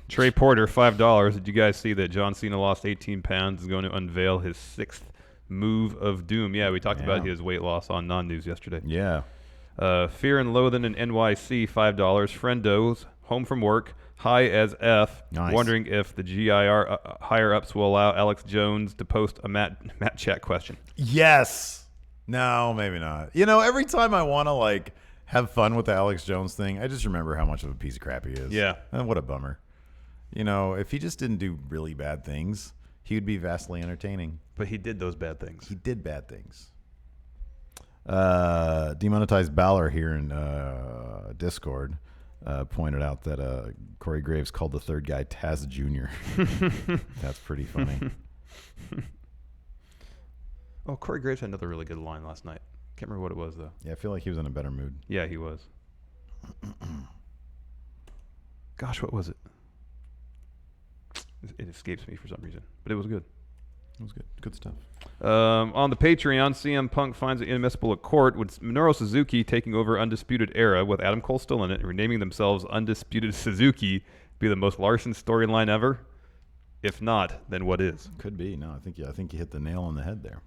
Trey Porter, $5. Did you guys see that John Cena lost 18 pounds, is going to unveil his 6th move of doom? Yeah, we talked about his weight loss on non-news yesterday. Yeah. Fear and Loathing in NYC, $5. Friendos, home from work, high as F, Nice. wondering if the GIR higher-ups will allow Alex Jones to post a Matt chat question. Yes. No, maybe not. Every time I want to have fun with the Alex Jones thing, I just remember how much of a piece of crap he is. Yeah. And what a bummer. If he just didn't do really bad things, he would be vastly entertaining. But he did those bad things. He did bad things. Demonetized Balor here in Discord pointed out that Corey Graves called the third guy Taz Jr. That's pretty funny. Oh, Corey Graves had another really good line last night. Can't remember what it was, though. Yeah, I feel like he was in a better mood. Yeah, he was. Gosh, what was it? It escapes me for some reason, but it was good. It was good. Good stuff. On the Patreon, CM Punk finds it inadmissible at court with Minoru Suzuki taking over Undisputed Era with Adam Cole still in it and renaming themselves Undisputed Suzuki be the most Larson storyline ever. If not, then what is? Could be. No, I think you hit the nail on the head there.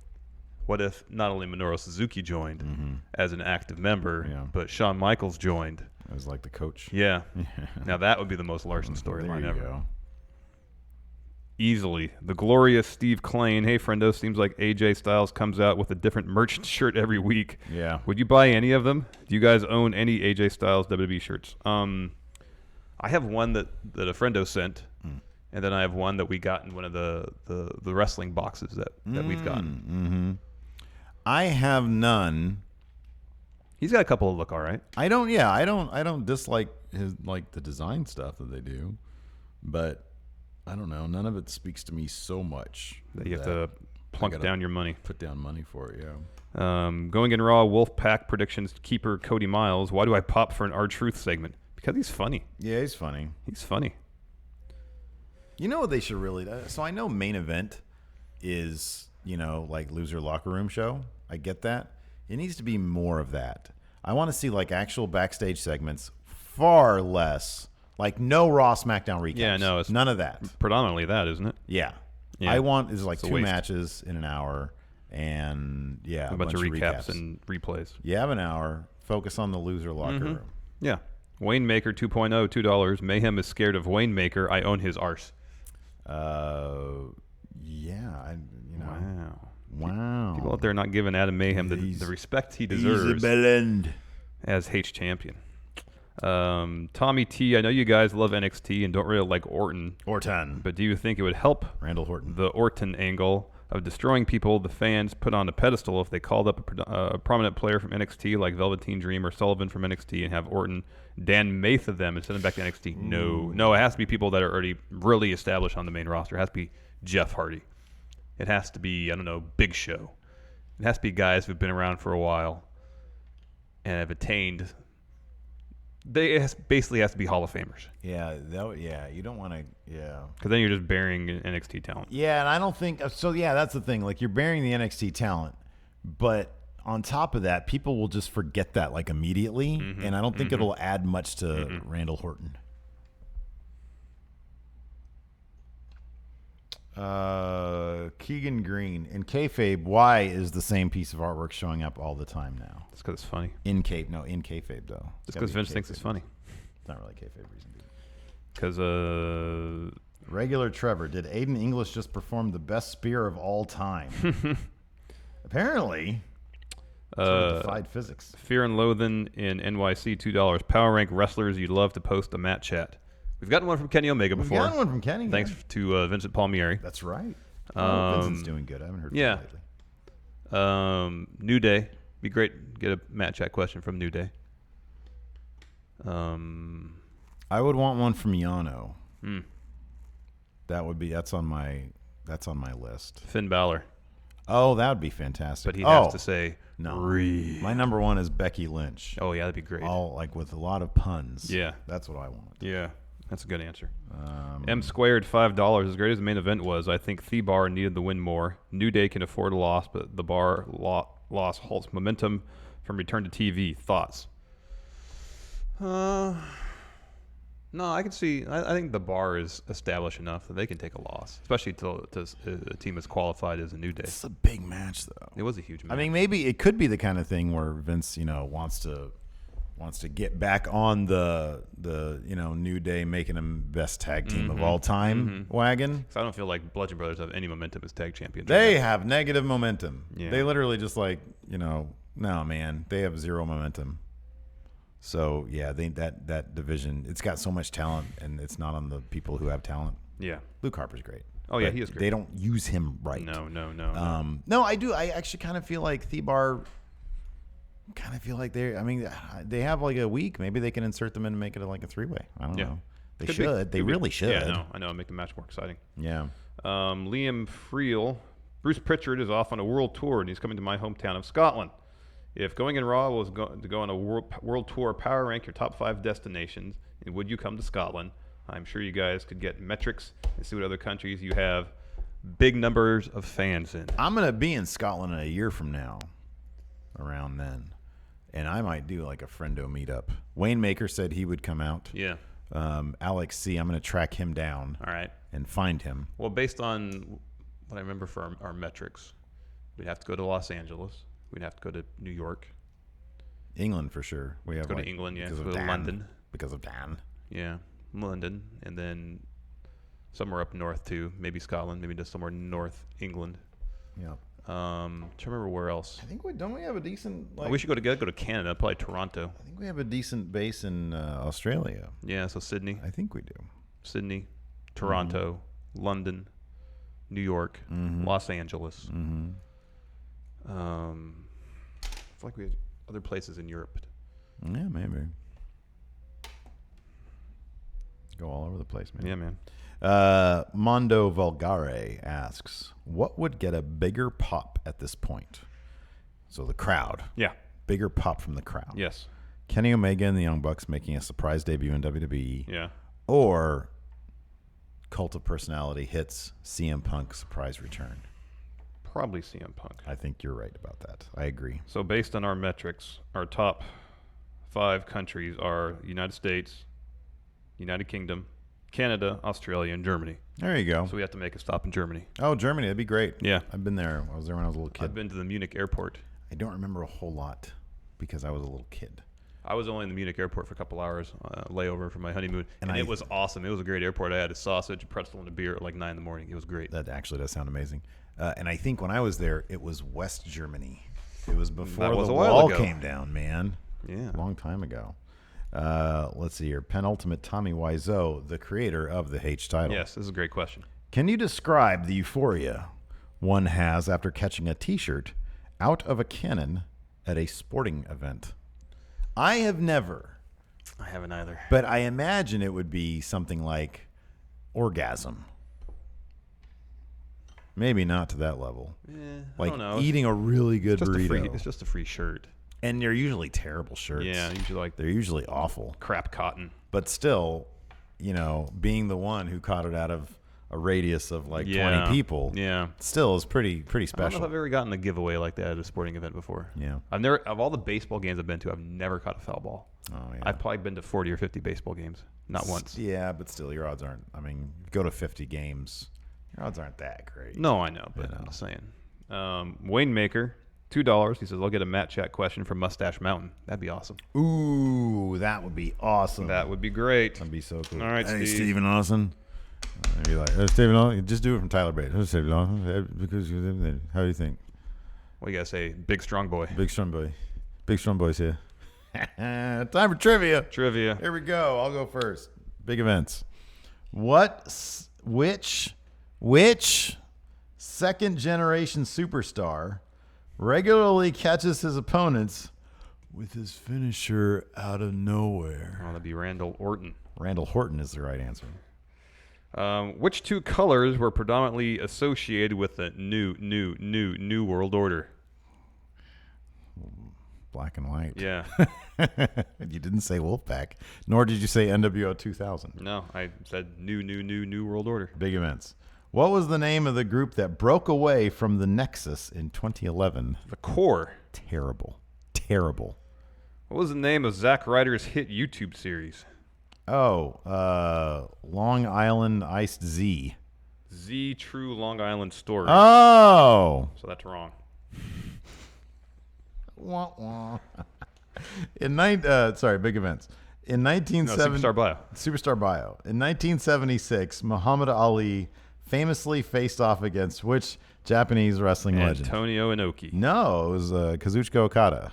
What if not only Minoru Suzuki joined as an active member, Yeah. but Shawn Michaels joined? It was like the coach. Yeah. Now that would be the most Larson There storyline you ever. go. Easily. The glorious Steve Klain. Hey, friendo, seems like AJ Styles comes out with a different merch shirt every week. Yeah. Would you buy any of them? Do you guys own any AJ Styles WWE shirts? I have one that a friendo sent, and then I have one that we got in one of the wrestling boxes that we've gotten. Mm-hmm. I have none. He's got a couple that look all right. I don't dislike his the design stuff that they do, but I don't know. None of it speaks to me so much That you have to plunk down your money. Put down money for it, yeah. Going in Raw, Wolfpack predictions keeper Cody Miles. Why do I pop for an R-Truth segment? Because he's funny. Yeah, he's funny. He's funny. You know what they should really do? So I know main event is, like loser locker room show. I get that. It needs to be more of that. I want to see like actual backstage segments, far less, like no Raw SmackDown recaps. Yeah, no, it's none of that. Predominantly that, isn't it? Yeah. Yeah. I want is like It's a 2 waste. matches in an hour and a bunch of recaps and replays. You have an hour. Focus on the loser locker room. Yeah. Wayne Maker 2.0, $2. Mayhem is scared of Wayne Maker. I own his arse. Yeah. Wow. Wow. People out there not giving Adam Mayhem the respect he deserves as H champion. Tommy T, I know you guys love NXT and don't really like Orton, but do you think it would help Randall Horton, the Orton angle of destroying people the fans put on a pedestal if they called up a prominent player from NXT like Velveteen Dream or Sullivan from NXT and have Orton Dan Matha them and send them back to NXT? No, it has to be people that are already really established on the main roster. It has to be Jeff Hardy. It has to be, Big Show. It has to be guys who've been around for a while and have attained. It basically has to be Hall of Famers. Yeah, you don't want to. Yeah, because then you're just burying NXT talent. Yeah, and I don't think so. Yeah, that's the thing. Like you're burying the NXT talent, but on top of that, people will just forget that like immediately, and I don't think it'll add much to Randall Horton. Keegan Green in kayfabe. Why is the same piece of artwork showing up all the time now? It's because it's funny. In kayfabe though. It's because Vince thinks it's funny. It's not really kayfabe reason. Because regular Trevor, did Aiden English just perform the best spear of all time? Apparently. Sort of defied physics. Fear and Loathing in NYC, $2. Power rank wrestlers you'd love to post a Matt chat. We've gotten one from Kenny Omega before. We've gotten one from Kenny. Thanks to Vincent Palmieri. That's right. Vincent's doing good. I haven't heard from him lately. New Day. Be great to get a Matt chat question from New Day. I would want one from Yano. That's on my list. Finn Balor. Oh, that would be fantastic. But he has to say no. Reed. My number one is Becky Lynch. Oh yeah, that'd be great. All like with a lot of puns. Yeah, that's what I want. Yeah, that's a good answer. M squared $5. As great as the main event was, I think The-Bar needed the win more. New Day can afford a loss, but the Bar loss halts momentum from return to TV. Thoughts? No, I can see. I think the Bar is established enough that they can take a loss, especially to a team as qualified as a New Day. It's a big match, though. It was a huge match. I mean, maybe it could be the kind of thing where Vince, wants to get back on the New Day making them best tag team of all time wagon. So I don't feel like Bludgeon Brothers have any momentum as tag champions. They have negative momentum. Yeah. They literally just no, man, they have zero momentum. So yeah, that division, it's got so much talent, and it's not on the people who have talent. Yeah, Luke Harper's great. Oh yeah, he is great. They don't use him right. No. No, I do. I actually kind of feel like The-Bar. Kind of feel like they have like a week. Maybe they can insert them in and make it like a 3-way. I don't know. They should. They really should. Yeah, no, I know. Make the match more exciting. Yeah. Liam Friel. Bruce Pritchard is off on a world tour, and he's coming to my hometown of Scotland. If Going in Raw was to go on a world tour, power rank your top 5 destinations, and would you come to Scotland? I'm sure you guys could get metrics and see what other countries you have big numbers of fans in. I'm going to be in Scotland in a year from now, around then, and I might do like a friendo meetup. Wayne Maker said he would come out. Yeah. Alex C., I'm going to track him down. All right. And find him. Well, based on what I remember for our metrics, we'd have to go to Los Angeles. We'd have to go to New York. England for sure. We have to go to England, yeah. Because go of to Dan. London. Because of Dan. Yeah, London. And then somewhere up north too. Maybe Scotland. Maybe just somewhere north England. Yeah. Trying to remember where else. I think don't we have a decent we should go to Canada, probably Toronto. I think we have a decent base in Australia. Yeah, so Sydney. I think we do. Sydney, Toronto, London, New York, Los Angeles. I feel like we have other places in Europe. Yeah, maybe. Go all over the place, man. Yeah, man. Mondo Vulgare asks, what would get a bigger pop at this point? So the crowd. Yeah. Bigger pop from the crowd. Yes. Kenny Omega and the Young Bucks making a surprise debut in WWE. Yeah. Or Cult of Personality hits CM Punk surprise return. Probably CM Punk. I think you're right about that. I agree. So based on our metrics, our top 5 countries are United States, United Kingdom, Canada, Australia, and Germany. There you go. So we have to make a stop in Germany. Oh, Germany. That'd be great. Yeah. I've been there. I was there when I was a little kid. I've been to the Munich airport. I don't remember a whole lot because I was a little kid. I was only in the Munich airport for a couple hours, layover for my honeymoon, and I- it was awesome. It was a great airport. I had a sausage, a pretzel, and a beer at like 9 in the morning. It was great. That actually does sound amazing. And I think when I was there, it was West Germany. It was before That was the a while wall ago. came down, man. Yeah. A long time ago. Let's see here. Penultimate Tommy Wiseau, the creator of the H title. Yes, this is a great question. Can you describe the euphoria one has after catching a T-shirt out of a cannon at a sporting event? I have never, I haven't either. but I imagine it would be something like orgasm. Maybe not to that level. I Like don't know. eating a really good burrito. It's just a free shirt. And they're usually terrible shirts. Yeah, usually like They're usually awful. crap cotton. But still, being the one who caught it out of a radius of like 20 people, Yeah. still is pretty I don't know special. if I've ever gotten a giveaway like that at a sporting event before. Yeah. I've never, of all the baseball games I've been to, I've never caught a foul ball. Oh, yeah. I've probably been to 40 or 50 baseball games. Not once. Yeah, but still, your odds aren't. I mean, go to 50 games, your odds aren't that great. No, I know, but I'm just saying. Wayne Maker, $2. He says, I'll get a Matt Chat question from Mustache Mountain. That'd be awesome. Ooh, that would be awesome. That would be great. That'd be so cool. All right, hey, Steve. Stephen Austin. Maybe like, Stephen Austin, just do it from Tyler Bates. Stephen Austin, because how do you think? What do you got to say? Big strong boy. Big strong boy. Big strong boys here. Time for trivia. Trivia. Here we go. I'll go first. Big events. Which second generation superstar regularly catches his opponents with his finisher out of nowhere? Oh, that'd be Randall Orton. Randall Horton is the right answer. Which 2 colors were predominantly associated with the new world order? Black and white. Yeah. You didn't say Wolfpack, nor did you say NWO 2000. No, I said new world order. Big events. What was the name of the group that broke away from the Nexus in 2011? The Core. Terrible. Terrible. What was the name of Zack Ryder's hit YouTube series? Oh, Long Island Iced Z. Z True Long Island Story. Oh. So that's wrong. Wah, wah. Big events. In No, 1970, Superstar Bio. Superstar Bio. In 1976, Muhammad Ali famously faced off against which Japanese wrestling legend? Antonio Inoki. No, it was Kazuchika Okada.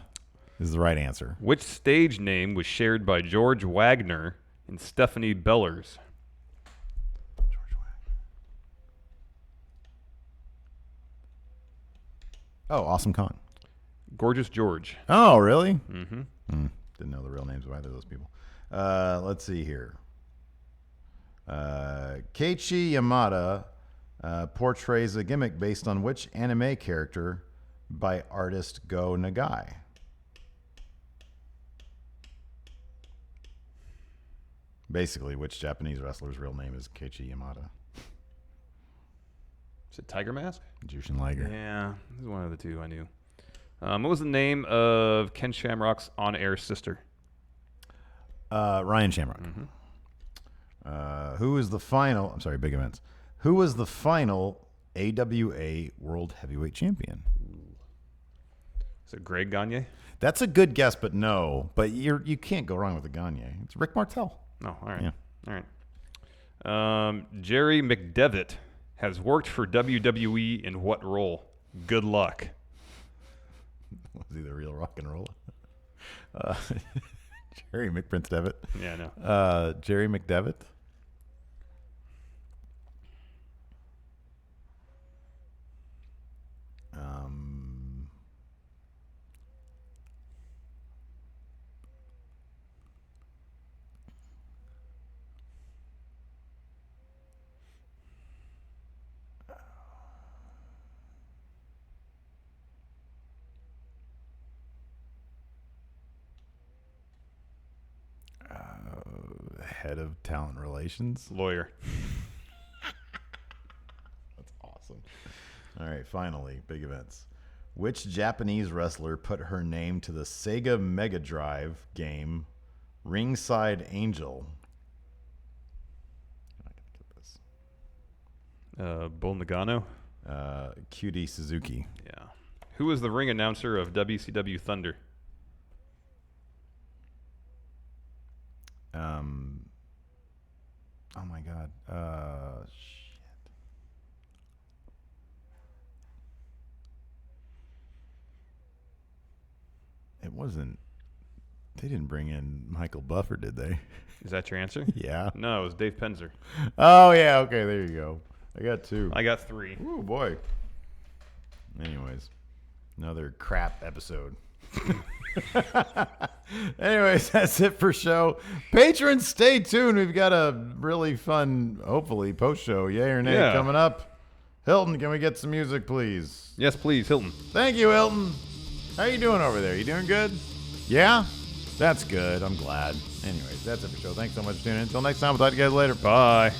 Is the right answer. Which stage name was shared by George Wagner and Stephanie Bellers? Oh, Awesome Kong. Gorgeous George. Oh, really? Mm-hmm. Didn't know the real names of either of those people. Let's see here. Keiichi Yamada portrays a gimmick based on which anime character by artist Go Nagai? Basically, which Japanese wrestler's real name is Keiichi Yamada? Is it Tiger Mask? Jushin Liger. Yeah, this is one of the 2 I knew. What was the name of Ken Shamrock's on-air sister? Ryan Shamrock. Who is the final? I'm sorry, big events. Who was the final AWA World Heavyweight Champion? Is it Greg Gagne? That's a good guess, but no. But you can't go wrong with the Gagne. It's Rick Martel. No, all right. Yeah. All right. Jerry McDevitt has worked for WWE in what role? Good luck. Was he the real rock and roller? Jerry McPrince Devitt. Yeah, I know. Jerry McDevitt. Head of talent relations. Lawyer. That's awesome. All right, finally, big events. Which Japanese wrestler put her name to the Sega Mega Drive game Ringside Angel? I can get this. Bull Nagano. QD Suzuki. Yeah. Who was the ring announcer of WCW Thunder? Oh my God. Shit. It wasn't. They didn't bring in Michael Buffer, did they? Is that your answer? Yeah. No, it was Dave Penzer. Oh yeah. Okay. There you go. I got 2. I got 3. Ooh boy. Anyways, another crap episode. Anyways, that's it for show. Patrons, stay tuned. We've got a really fun, hopefully, post show, yay or nay, Yeah. coming up. Hilton, can we get some music, please? Yes, please, Hilton. Thank you, Hilton. How you doing over there? You doing good? Yeah? That's good. I'm glad. Anyways, that's it for show. Thanks so much for tuning in. Until next time, we'll talk to you guys later. Bye.